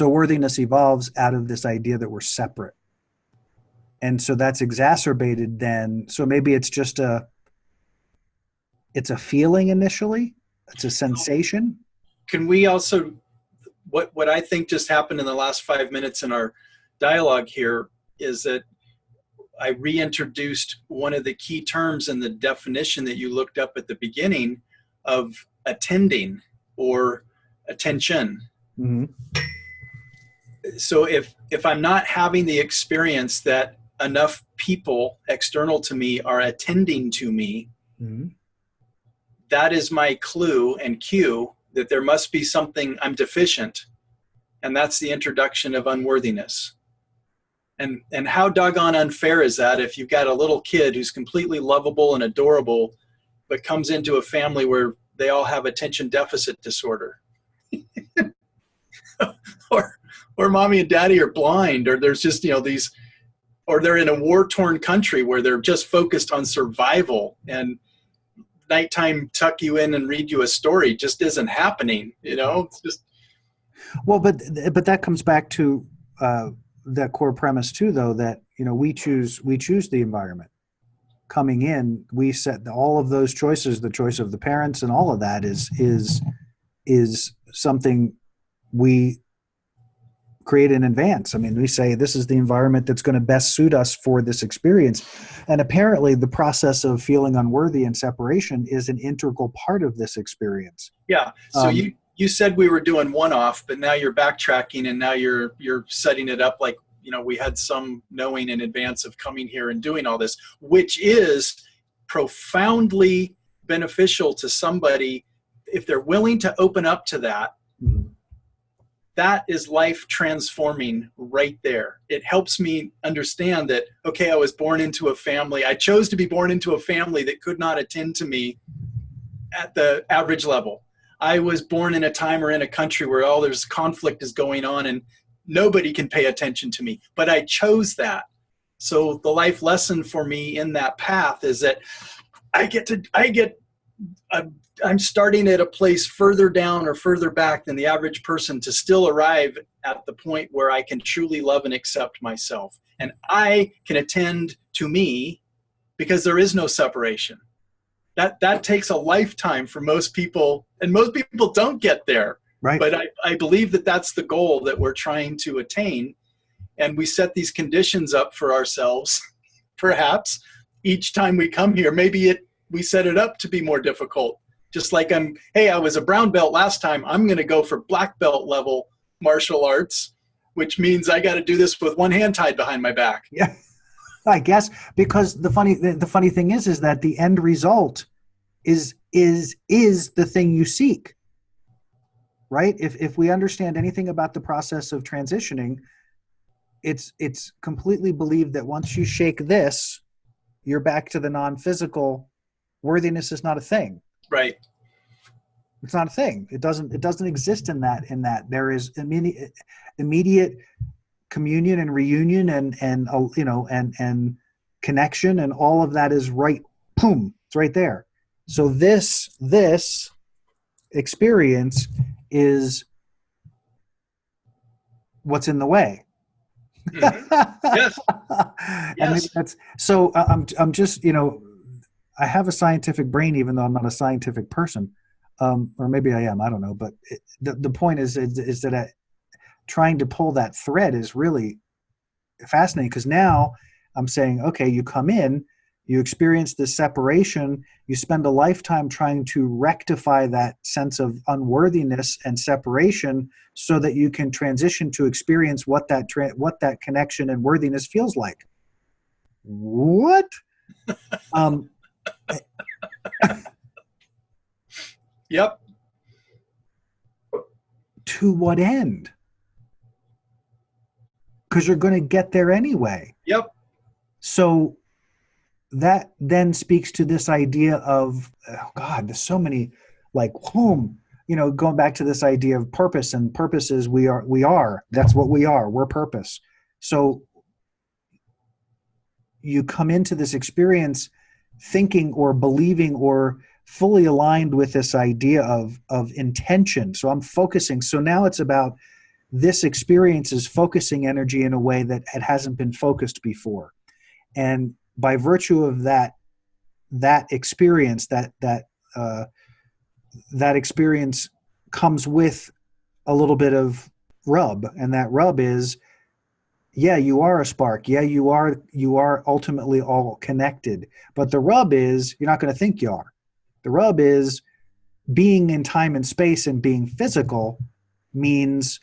worthiness evolves out of this idea that we're separate. And so that's exacerbated then. So maybe it's just it's a feeling initially. It's a sensation. Can we also, what I think just happened in the last 5 minutes in our dialogue here is that I reintroduced one of the key terms in the definition that you looked up at the beginning of attending or attention. Mm-hmm. So if I'm not having the experience that enough people external to me are attending to me, mm-hmm. that is my clue and cue that there must be something I'm deficient. And that's the introduction of unworthiness. And how doggone unfair is that if you've got a little kid who's completely lovable and adorable, but comes into a family where they all have attention deficit disorder? or mommy and daddy are blind, or there's just, these, or they're in a war-torn country where they're just focused on survival, and nighttime tuck you in and read you a story just isn't happening. It's just. Well, but that comes back to that core premise too, though, that we choose the environment. Coming in, we set all of those choices. The choice of the parents and all of that is something we create in advance. I mean, we say this is the environment that's going to best suit us for this experience. And apparently the process of feeling unworthy and separation is an integral part of this experience. Yeah. So you said we were doing one-off, but now you're backtracking, and now you're setting it up like, we had some knowing in advance of coming here and doing all this, which is profoundly beneficial to somebody if they're willing to open up to that. Mm-hmm. That is life transforming right there. It helps me understand that, okay, I was born into a family. I chose to be born into a family that could not attend to me at the average level. I was born in a time or in a country where all there's conflict is going on and nobody can pay attention to me, but I chose that. So the life lesson for me in that path is that I'm starting at a place further down or further back than the average person to still arrive at the point where I can truly love and accept myself. And I can attend to me because there is no separation. That takes a lifetime for most people, and most people don't get there. Right. But I believe that that's the goal that we're trying to attain. And we set these conditions up for ourselves, perhaps, each time we come here. Maybe we set it up to be more difficult. Just like I was a brown belt last time, I'm going to go for black belt level martial arts, which means I got to do this with one hand tied behind my back. Yeah, I guess, because the funny thing is that the end result is the thing you seek, right? If we understand anything about the process of transitioning, it's completely believed that once you shake this, you're back to the non-physical. Worthiness is not a thing. Right. It's not a thing. It doesn't exist in that. There is immediate communion and reunion and connection, and all of that is right. Boom. It's right there. So this experience is what's in the way. Mm-hmm. Yes. And that's so. I'm just I have a scientific brain, even though I'm not a scientific person, or maybe I am. I don't know. But the point is that trying to pull that thread is really fascinating, because now I'm saying, okay, you come in, you experience this separation, you spend a lifetime trying to rectify that sense of unworthiness and separation so that you can transition to experience what that connection and worthiness feels like. What? Yep. To what end? Because you're going to get there anyway. Yep. So that then speaks to this idea of, oh God, there's so many, like, going back to this idea of purpose, and purpose is that's what we are. We're purpose. So you come into this experience thinking or believing or fully aligned with this idea of intention. So I'm focusing. So now it's about this experience is focusing energy in a way that it hasn't been focused before. And by virtue of that experience, that experience comes with a little bit of rub. And that rub is, yeah, you are a spark. Yeah, you are ultimately all connected. But the rub is you're not going to think you are. The rub is being in time and space and being physical means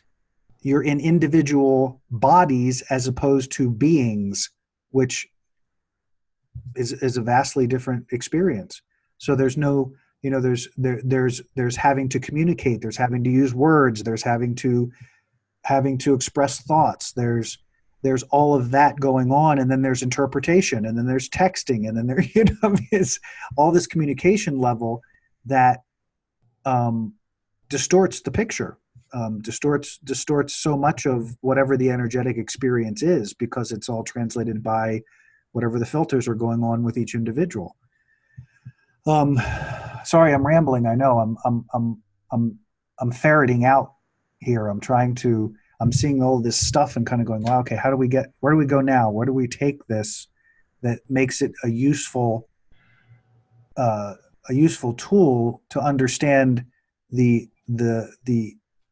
you're in individual bodies as opposed to beings, which is a vastly different experience. So there's no, there's having to communicate, there's having to use words, there's having to express thoughts, there's all of that going on, and then there's interpretation, and then there's texting, and then there is all this communication level that distorts the picture, distorts so much of whatever the energetic experience is, because it's all translated by whatever the filters are going on with each individual. Sorry, I'm rambling. I know I'm ferreting out here. I'm seeing all this stuff and kind of going, wow, okay, where do we go now? Where do we take this that makes it a useful tool to understand the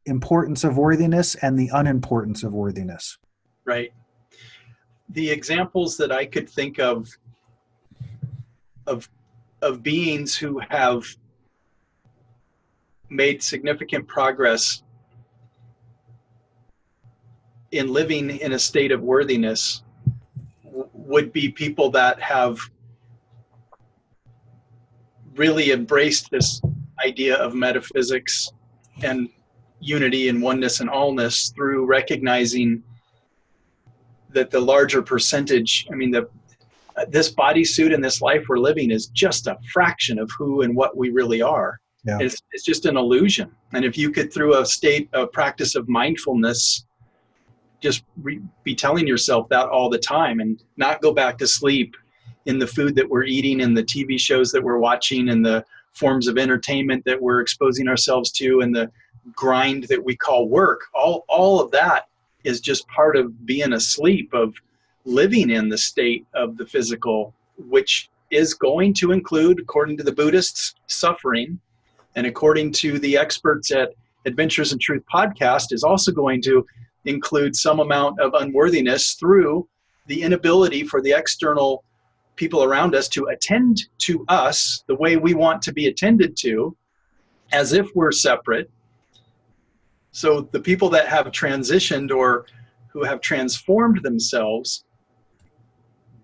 importance of worthiness and the unimportance of worthiness? Right. The examples that I could think of beings who have made significant progress in living in a state of worthiness would be people that have really embraced this idea of metaphysics and unity and oneness and allness through recognizing that the larger percentage, this bodysuit and this life we're living is just a fraction of who and what we really are. Yeah. It's just an illusion. And if you could, through a practice of mindfulness, just be telling yourself that all the time and not go back to sleep in the food that we're eating and the TV shows that we're watching and the forms of entertainment that we're exposing ourselves to and the grind that we call work. All of that is just part of being asleep, of living in the state of the physical, which is going to include, according to the Buddhists, suffering, and according to the experts at Adventures in Truth podcast, is also going to include some amount of unworthiness through the inability for the external people around us to attend to us the way we want to be attended to, as if we're separate. So the people that have transitioned or who have transformed themselves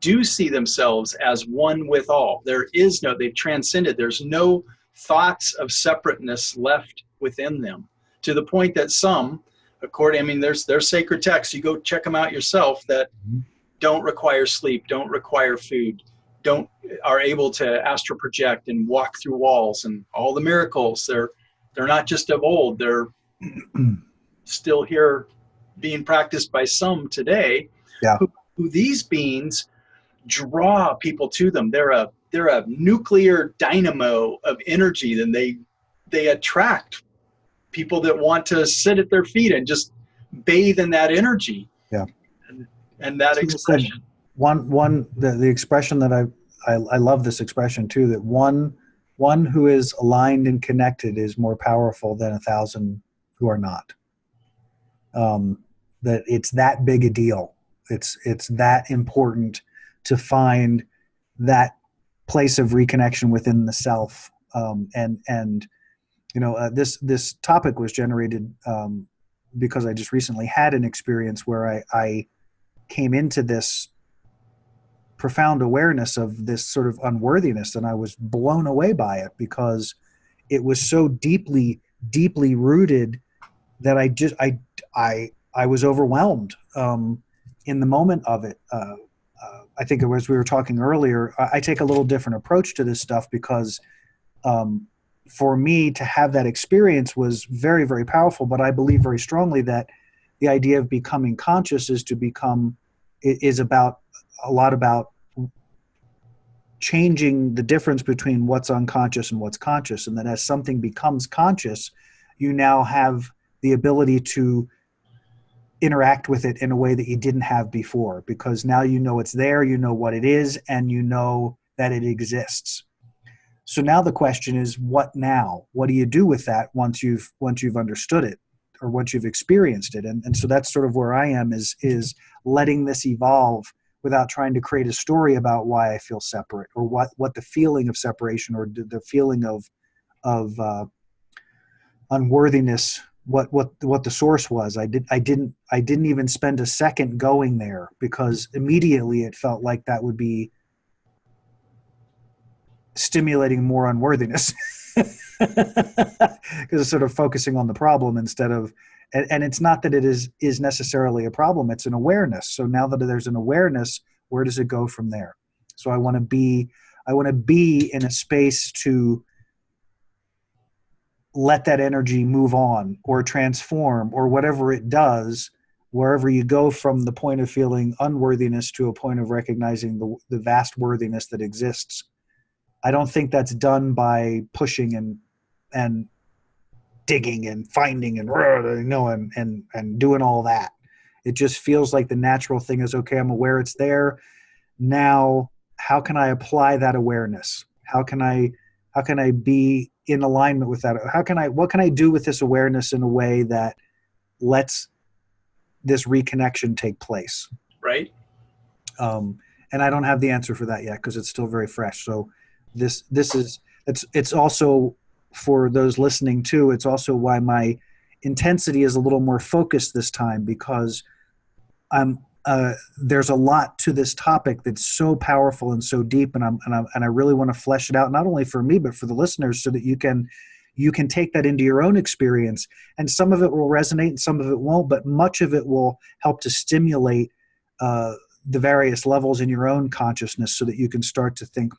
do see themselves as one with all. They've transcended. There's no thoughts of separateness left within them, to the point that some, there's sacred texts, you go check them out yourself, that don't require sleep, don't require food, are able to astral project and walk through walls, and all the miracles. They're not just of old, they're still here being practiced by some today. Yeah. Who these beings draw people to them. They're a nuclear dynamo of energy, and they attract people that want to sit at their feet and just bathe in that energy. Yeah. And that expression. The expression that I love this expression too, that one who is aligned and connected is more powerful than 1,000 who are not. That it's that big a deal. It's that important to find that place of reconnection within the self. This topic was generated because I just recently had an experience where I came into this profound awareness of this sort of unworthiness, and I was blown away by it because it was so deeply, deeply rooted that I was overwhelmed in the moment of it. I think as we were talking earlier, I take a little different approach to this stuff because for me to have that experience was very, very powerful. But I believe very strongly that the idea of becoming conscious is about a lot about changing the difference between what's unconscious and what's conscious. And then as something becomes conscious, you now have the ability to interact with it in a way that you didn't have before, because now you know it's there, you know what it is, and you know that it exists. So now the question is, what now? What do you do with that once you've understood it, or once you've experienced it? And so that's sort of where I am, is letting this evolve without trying to create a story about why I feel separate, or what the feeling of separation, or the feeling of unworthiness, what the source was. I didn't even spend a second going there, because immediately it felt like that would be stimulating more unworthiness, because it's sort of focusing on the problem instead of, and it's not that it is necessarily a problem, it's an awareness. So now that there's an awareness, where does it go from there? So I want to be in a space to let that energy move on or transform, or whatever it does, wherever you go from the point of feeling unworthiness to a point of recognizing the vast worthiness that exists. I don't think that's done by pushing and digging and finding and doing all that. It just feels like the natural thing is, okay, I'm aware it's there. Now, how can I apply that awareness? How can I be in alignment with that? What can I do with this awareness in a way that lets this reconnection take place? Right. And I don't have the answer for that yet, because it's still very fresh. So it's also, for those listening too, it's also why my intensity is a little more focused this time, because there's a lot to this topic that's so powerful and so deep, and I really want to flesh it out, not only for me but for the listeners, so that you can take that into your own experience, and some of it will resonate and some of it won't, but much of it will help to stimulate the various levels in your own consciousness, so that you can start to think,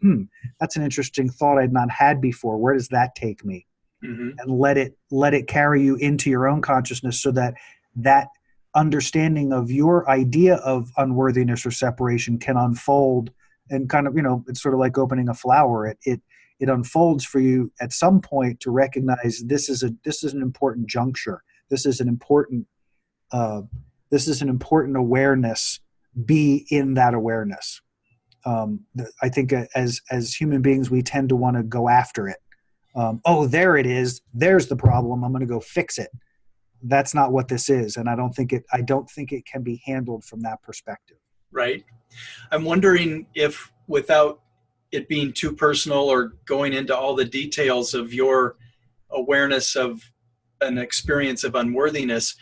that's an interesting thought I'd not had before. Where does that take me? Mm-hmm. And let it carry you into your own consciousness, so that understanding of your idea of unworthiness or separation can unfold, and kind of, it's sort of like opening a flower. It unfolds for you at some point to recognize this is an important juncture. This is an important awareness. Be in that awareness. I think as human beings, we tend to want to go after it. There it is. There's the problem. I'm going to go fix it. That's not what this is, and I don't think it can be handled from that perspective. Right. I'm wondering if, without it being too personal or going into all the details of your awareness of an experience of unworthiness,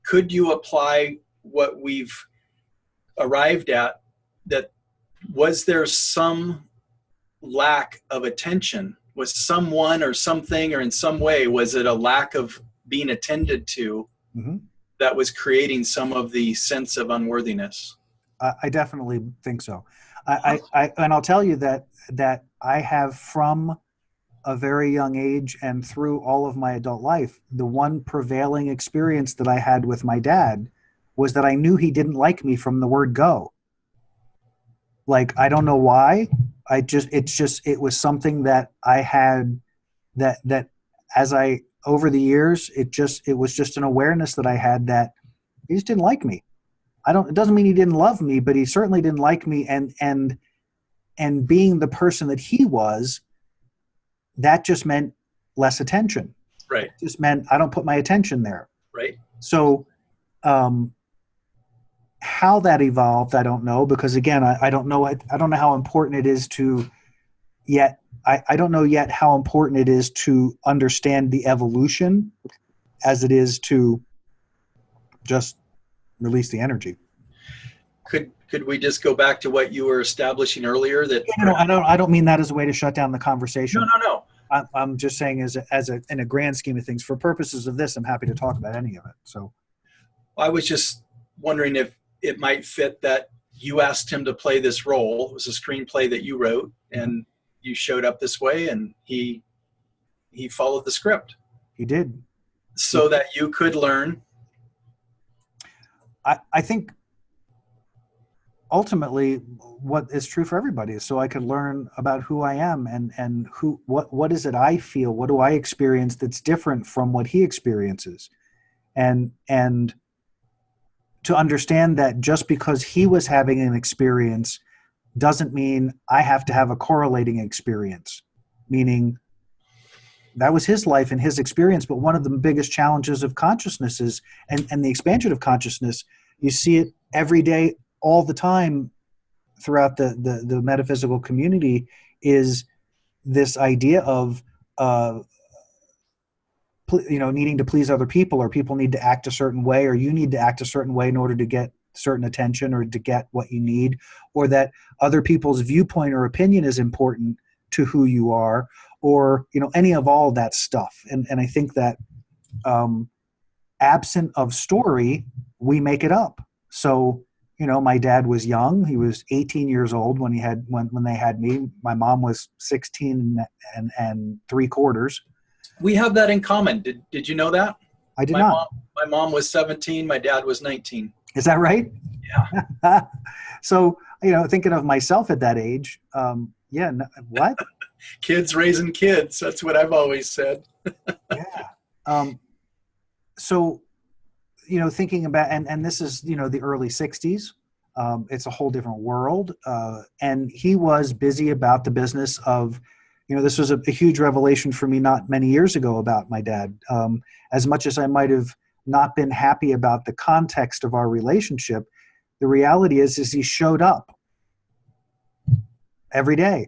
could you apply what we've arrived at, that was there some lack of attention? Was someone or something, or in some way, was it a lack of being attended to that was creating some of the sense of unworthiness? I definitely think so. And I'll tell you that I have, from a very young age and through all of my adult life, the one prevailing experience that I had with my dad was that I knew he didn't like me from the word go. Like, I don't know why. It was something that I had, that over the years, it was just an awareness that I had, that he just didn't like me. It doesn't mean he didn't love me, but he certainly didn't like me. And being the person that he was, that just meant less attention. Right. It just meant I don't put my attention there. Right. So, how that evolved, I don't know, because again, I don't know how important it is to yet. I don't know yet how important it is to understand the evolution as it is to just release the energy. Could we just go back to what you were establishing earlier? That I don't mean that as a way to shut down the conversation. No. I'm just saying, in a grand scheme of things, for purposes of this, I'm happy to talk about any of it. So, I was just wondering if it might fit that you asked him to play this role. It was a screenplay that you wrote, and you showed up this way, and he He followed the script He did. so that you could learn. I think ultimately what is true for everybody is so I could learn about who I am and what is it I feel, what do I experience that's different from what he experiences. And to understand that just because he was having an experience doesn't mean I have to have a correlating experience, meaning that was his life and his experience. But one of the biggest challenges of consciousness is, and the expansion of consciousness, you see it every day, all the time throughout the metaphysical community, is this idea of, needing to please other people, or people need to act a certain way, or you need to act a certain way in order to get certain attention or to get what you need, or that other people's viewpoint or opinion is important to who you are, or any of all that stuff. And I think that absent of story, we make it up. So my dad was young. He was 18 years old when they had me. My mom was 16 and 3/4. We have that in common. Did you know that? I did not. My mom was 17. My dad was 19. Is that right? Yeah. So, thinking of myself at that age, what? Kids raising kids. That's what I've always said. Yeah. So, thinking about, and this is, the early 60s. It's a whole different world. And he was busy about the business of, this was a huge revelation for me not many years ago about my dad. As much as I might have not been happy about the context of our relationship, the reality is he showed up every day.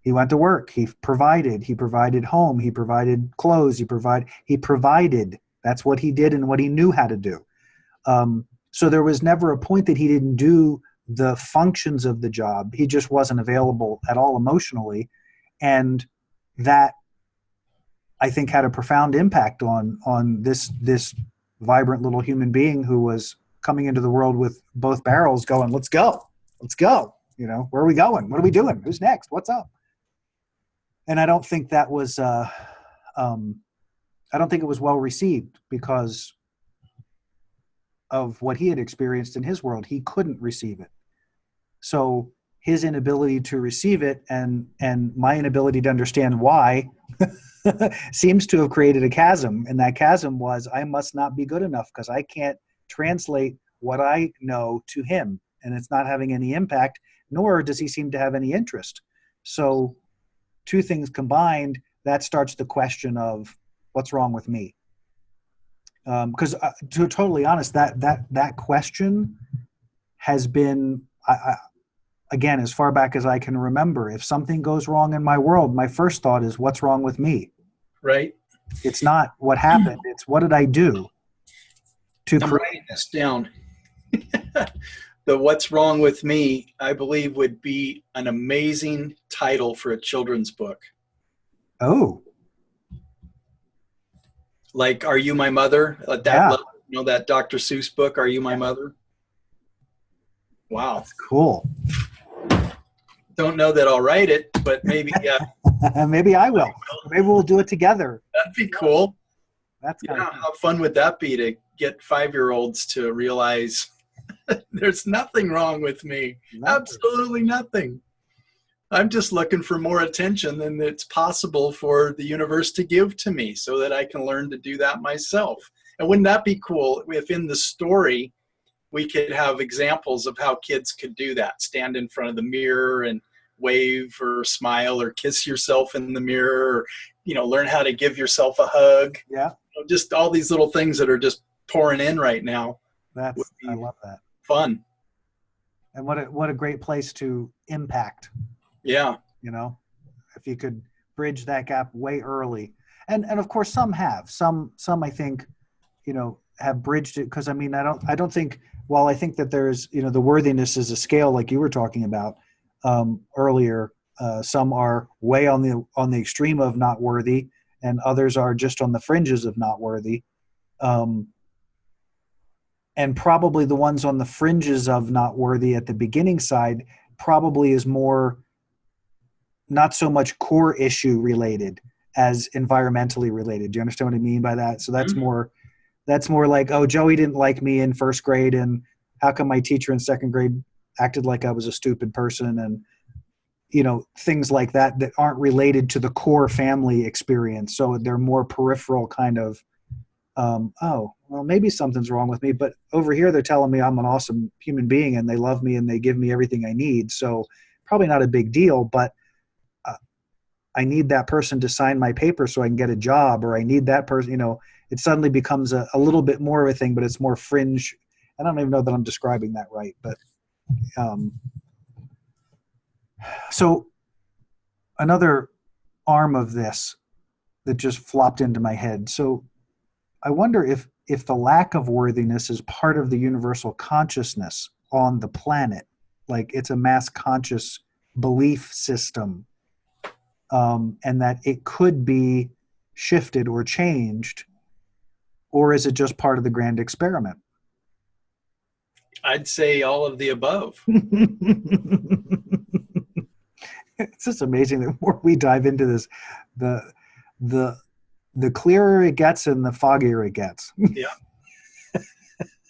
He went to work. He provided home. He provided clothes. He provided. That's what he did and what he knew how to do. So there was never a point that he didn't do the functions of the job. He just wasn't available at all emotionally. And that, I think, had a profound impact on this vibrant little human being who was coming into the world with both barrels going, let's go. Where are we going? What are we doing? Who's next? What's up? And I don't think that was, I don't think it was well received because of what he had experienced in his world. He couldn't receive it. So his inability to receive it and my inability to understand why seems to have created a chasm. And that chasm was, I must not be good enough because I can't translate what I know to him. And it's not having any impact, nor does he seem to have any interest. So two things combined, that starts the question of what's wrong with me? Because to be totally honest, that question has been, again, as far back as I can remember, if something goes wrong in my world, my first thought is, what's wrong with me? Right. It's not what happened. It's what did I do to I'm create writing this down. The What's Wrong With Me, I believe, would be an amazing title for a children's book. Oh. Like, Are You My Mother? Yeah. That Dr. Seuss book, Are You My Mother? Wow. That's cool. Don't know that I'll write it, but maybe maybe I will. Maybe we'll do it together. That'd be cool. That's kind of how fun would that be to get 5-year-olds to realize there's nothing wrong with me. Nothing. Absolutely nothing. I'm just looking for more attention than it's possible for the universe to give to me so that I can learn to do that myself. And wouldn't that be cool if in the story we could have examples of how kids could do that? Stand in front of the mirror and wave or smile or kiss yourself in the mirror, or, learn how to give yourself a hug. Yeah. Just all these little things that are just pouring in right now. I love that. Fun. And what a great place to impact. Yeah. If you could bridge that gap way early. And of course some have. Some I think, have bridged it, because I don't think, while I think that there's, the worthiness is a scale like you were talking about earlier, some are way on the extreme of not worthy, and others are just on the fringes of not worthy. And probably the ones on the fringes of not worthy at the beginning side probably is more, not so much core issue related as environmentally related. Do you understand what I mean by that? So Mhm. that's more like, oh, Joey didn't like me in first grade, and how come my teacher in second grade acted like I was a stupid person, and things like that that aren't related to the core family experience. So they're more peripheral kind of, oh, well, maybe something's wrong with me, but over here they're telling me I'm an awesome human being and they love me and they give me everything I need. So probably not a big deal, but I need that person to sign my paper so I can get a job, or I need that person, it suddenly becomes a little bit more of a thing, but it's more fringe. I don't even know that I'm describing that right, but so another arm of this that just flopped into my head. So I wonder if the lack of worthiness is part of the universal consciousness on the planet, like it's a mass conscious belief system, and that it could be shifted or changed, or is it just part of the grand experiment? I'd say all of the above. It's just amazing. The more we dive into this, the the the clearer it gets and the foggier it gets. Yeah,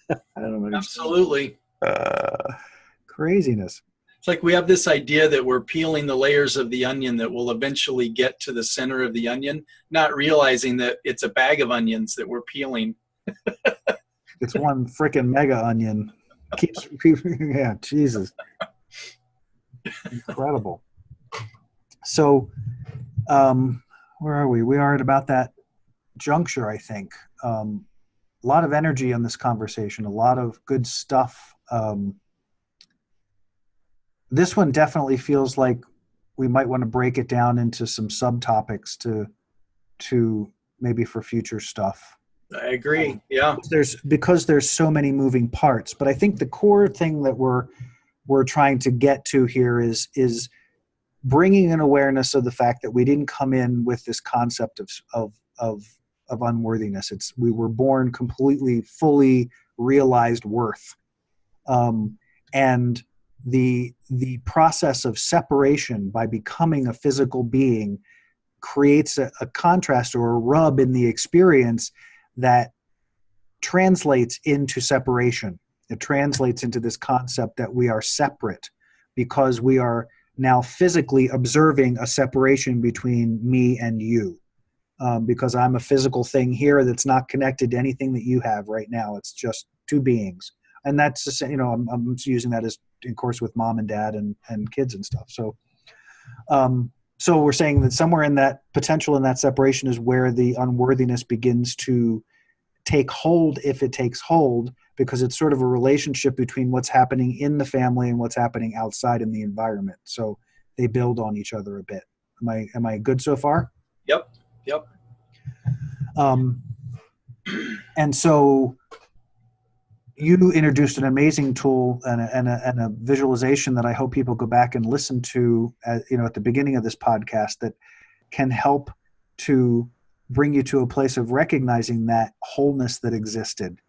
I don't understand. absolutely. Craziness. It's like we have this idea that we're peeling the layers of the onion that will eventually get to the center of the onion, not realizing that it's a bag of onions that we're peeling. It's one freaking mega onion. Keeps, yeah, Jesus, incredible. So, where are we? We are at about that juncture, I think. A lot of energy on this conversation, a lot of good stuff. This one definitely feels like we might want to break it down into some subtopics to maybe for future stuff. I agree. Yeah. Because there's so many moving parts, but I think the core thing that we're trying to get to here is bringing an awareness of the fact that we didn't come in with this concept of unworthiness. We were born completely, fully realized worth, and the process of separation by becoming a physical being creates a contrast or a rub in the experience that translates into separation. It translates into this concept that we are separate because we are now physically observing a separation between me and you. Because I'm a physical thing here that's not connected to anything that you have right now. It's just two beings. And that's just, I'm using that as in course with mom and dad and kids and stuff. So, so we're saying that somewhere in that potential in that separation is where the unworthiness begins to take hold, if it takes hold, because it's sort of a relationship between what's happening in the family and what's happening outside in the environment. So they build on each other a bit. Am I good so far? Yep. Yep. And so you introduced an amazing tool and a visualization that I hope people go back and listen to at the beginning of this podcast that can help to bring you to a place of recognizing that wholeness that existed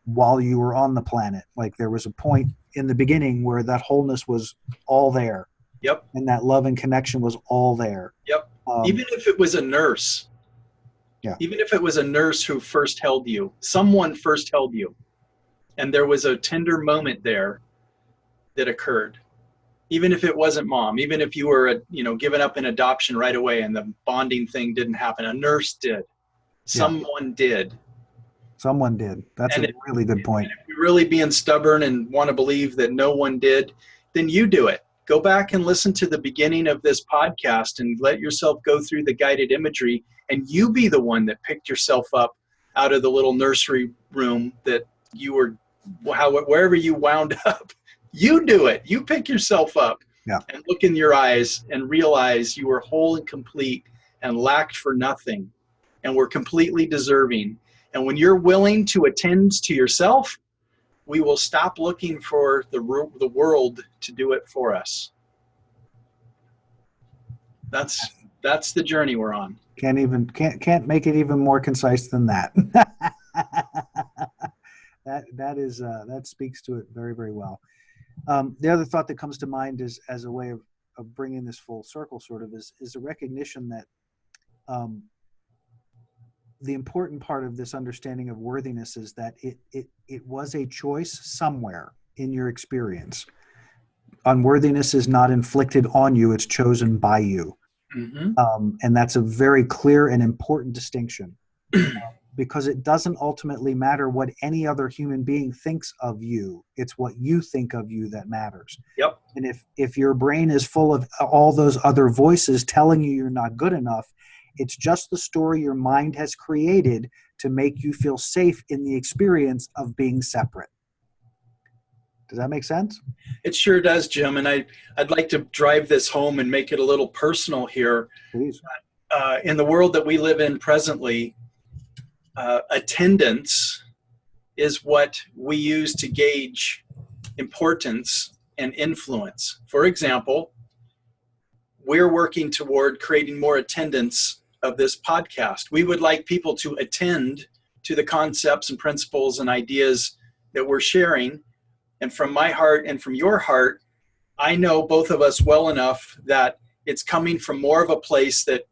while you were on the planet. Like there was a point in the beginning where that wholeness was all there. Yep. And that love and connection was all there. Yep. Even if it was a nurse. Yeah. Even if it was a nurse who first held you, someone first held you, and there was a tender moment there that occurred. Even if it wasn't mom, even if you were, given up in adoption right away and the bonding thing didn't happen, a nurse did. Someone did. Someone did. That's a really good point. And if you're really being stubborn and want to believe that no one did, then you do it. Go back and listen to the beginning of this podcast and let yourself go through the guided imagery, and you be the one that picked yourself up out of the little nursery room that you were, wherever you wound up. You do it. You pick yourself up and look in your eyes and realize you were whole and complete and lacked for nothing and were completely deserving. And when you're willing to attend to yourself, we will stop looking for the world to do it for us. That's the journey we're on. Can't make it even more concise than that. That speaks to it very, very well. The other thought that comes to mind is as a way of bringing this full circle sort of is a recognition that um, the important part of this understanding of worthiness is that it was a choice somewhere in your experience. Unworthiness is not inflicted on you, it's chosen by you. Mm-hmm. And that's a very clear and important distinction, because it doesn't ultimately matter what any other human being thinks of you. It's what you think of you that matters. Yep. And if your brain is full of all those other voices telling you you're not good enough, it's just the story your mind has created to make you feel safe in the experience of being separate. Does that make sense? It sure does, Jim. And I'd like to drive this home and make it a little personal here. Please. In the world that we live in presently, attendance is what we use to gauge importance and influence. For example, we're working toward creating more attendance of this podcast. We would like people to attend to the concepts and principles and ideas that we're sharing. And from my heart and from your heart, I know both of us well enough that it's coming from more of a place that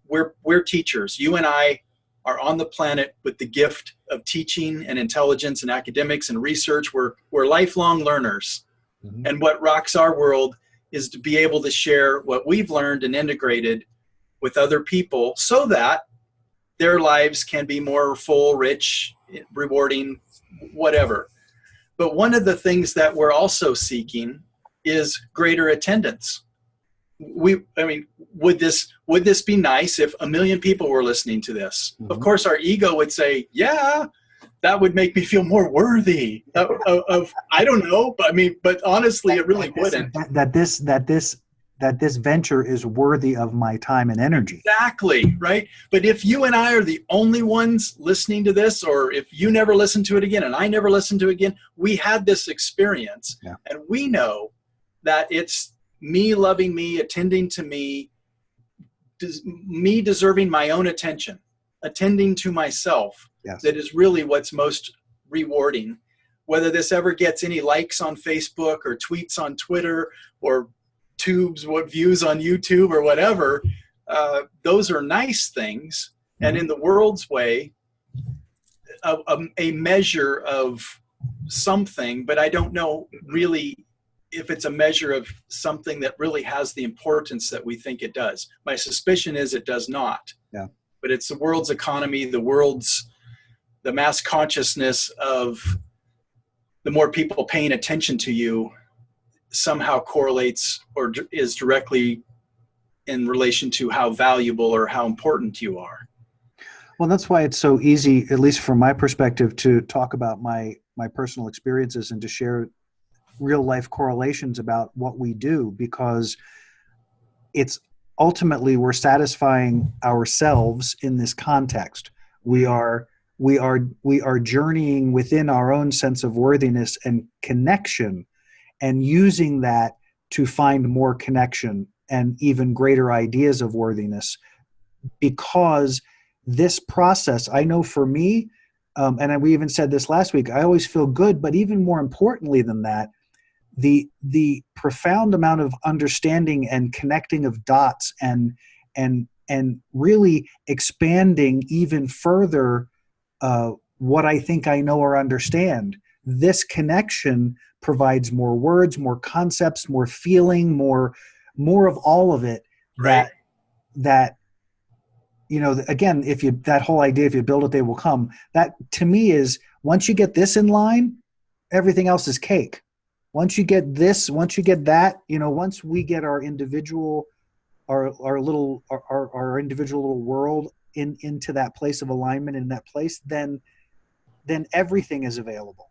we're teachers. You and I are on the planet with the gift of teaching and intelligence and academics and research. We're lifelong learners. Mm-hmm. And what rocks our world is to be able to share what we've learned and integrated with other people so that their lives can be more full, rich, rewarding, whatever. But one of the things that we're also seeking is greater attendance. Would this be nice if 1 million people were listening to this? Mm-hmm. Of course, our ego would say, yeah, that would make me feel more worthy of I don't know, but honestly, it really wouldn't. That this venture is worthy of my time and energy. Exactly, right? But if you and I are the only ones listening to this, or if you never listen to it again and I never listen to it again, we had this experience. Yeah. And we know that it's me loving me, attending to me, me deserving my own attention, attending to myself. Yes. That is really what's most rewarding. Whether this ever gets any likes on Facebook or tweets on Twitter or what views on YouTube or whatever, those are nice things. Mm-hmm. And in the world's way, a measure of something, but I don't know really if it's a measure of something that really has the importance that we think it does. My suspicion is it does not. Yeah. But it's the world's economy, the mass consciousness of the more people paying attention to you somehow correlates or is directly in relation to how valuable or how important you are. Well, that's why it's so easy, at least from my perspective, to talk about my personal experiences and to share real life correlations about what we do, because it's ultimately we're satisfying ourselves in this context. We are journeying within our own sense of worthiness and connection, and using that to find more connection and even greater ideas of worthiness. Because this process, I know for me, and we even said this last week, I always feel good, but even more importantly than that, the profound amount of understanding and connecting of dots and really expanding even further what I think I know or understand. This connection provides more words, more concepts, more feeling, more of all of it. Right. That again, that whole idea, if you build it, they will come. That to me is, once you get this in line, everything else is cake. Once you get this, once you get that, once we get our individual, our individual little world into that place of alignment, in that place, then everything is available,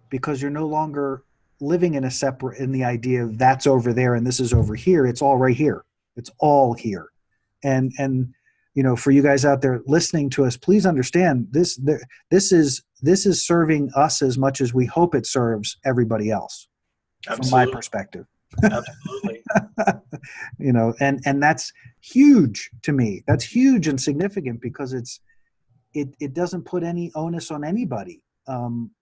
because you're no longer living in the idea of that's over there and this is over here. It's all right here. It's all here. And for you guys out there listening to us, please understand this is serving us as much as we hope it serves everybody else. Absolutely. From my perspective. Absolutely. And that's huge to me. That's huge and significant, because it doesn't put any onus on anybody.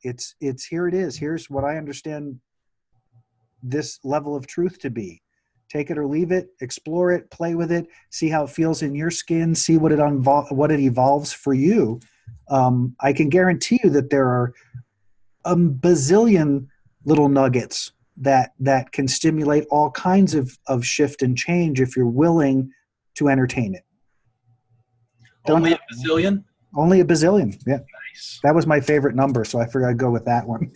It's here it is. Here's what I understand this level of truth to be. Take it or leave it, explore it, play with it, see how it feels in your skin, see what it evolves for you. I can guarantee you that there are a bazillion little nuggets that can stimulate all kinds of shift and change if you're willing to entertain it. Only a bazillion? Only a bazillion, yeah. Nice. That was my favorite number, so I figured I'd go with that one.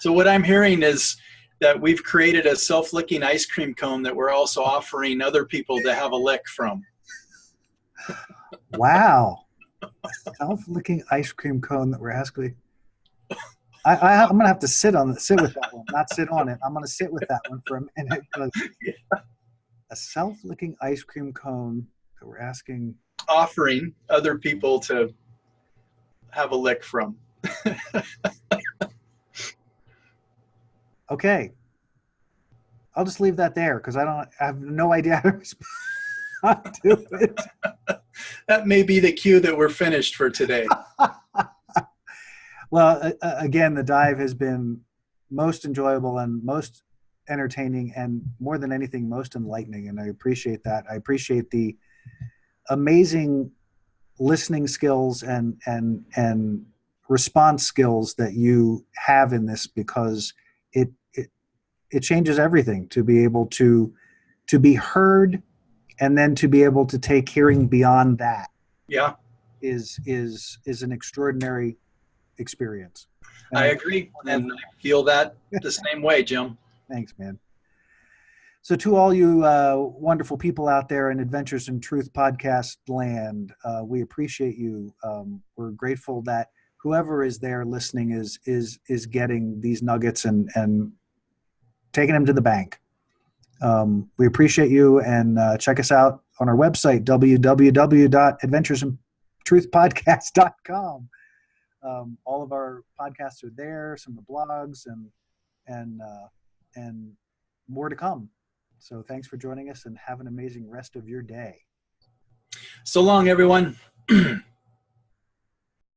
So what I'm hearing is that we've created a self-licking ice cream cone that we're also offering other people to have a lick from. Wow. Self-licking ice cream cone that we're asking. I'm going to have to sit with that one, not sit on it. I'm going to sit with that one for a minute. A self-licking ice cream cone that we're offering other people to have a lick from. Okay. I'll just leave that there because I have no idea how to respond to it. That may be the cue that we're finished for today. Well, again, the dive has been most enjoyable and most entertaining, and more than anything, most enlightening. And I appreciate that. I appreciate the amazing listening skills and response skills that you have in this, because it changes everything to be able to be heard, and then to be able to take hearing beyond that. Yeah, is an extraordinary experience. And I agree, and I feel that the same way, Jim. Thanks, man. So to all you wonderful people out there in Adventures in Truth podcast land, we appreciate you. We're grateful that whoever is there listening is getting these nuggets and taking them to the bank. We appreciate you, and check us out on our website, www.adventuresintruthpodcast.com. All of our podcasts are there, some of the blogs, and more to come. So thanks for joining us, and have an amazing rest of your day. So long, everyone.